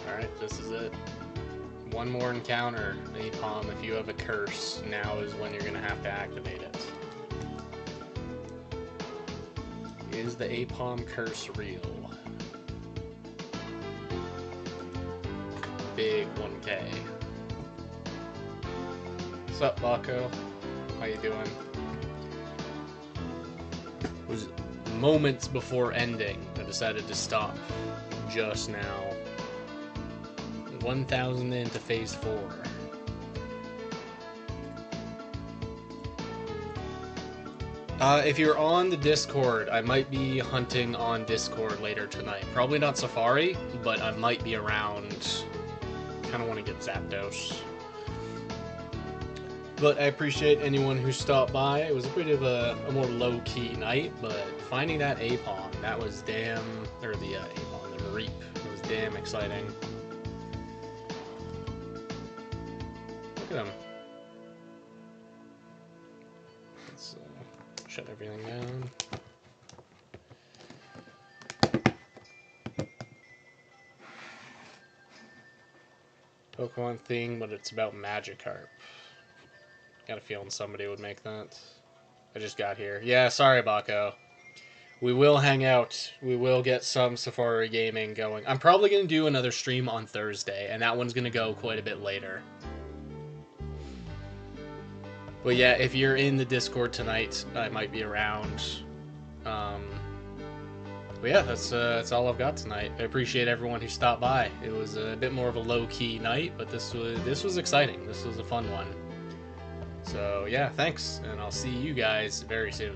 Alright, this is it. One more encounter, Apom. If you have a curse, now is when you're going to have to activate it. Is the Apom curse real? Big 1K. What's up, Baco? How you doing? It was moments before ending. I decided to stop just now. 1,000 into phase 4. If you're on the Discord, I might be hunting on Discord later tonight. Probably not Safari, but I might be around. Kind of want to get Zapdos. But I appreciate anyone who stopped by. It was a bit of a more low-key night, but finding that Apom, that was damn... Or the Apom, the Reap. It was damn exciting. Look at him. Let's shut everything down. Pokemon thing, but it's about Magikarp. Got a feeling somebody would make that. I just got here. Yeah, sorry, Baco. We will hang out. We will get some Safari gaming going. I'm probably going to do another stream on Thursday, and that one's going to go quite a bit later. But yeah, if you're in the Discord tonight, I might be around. But yeah, that's all I've got tonight. I appreciate everyone who stopped by. It was a bit more of a low-key night, but this was exciting. This was a fun one. So yeah, thanks, and I'll see you guys very soon.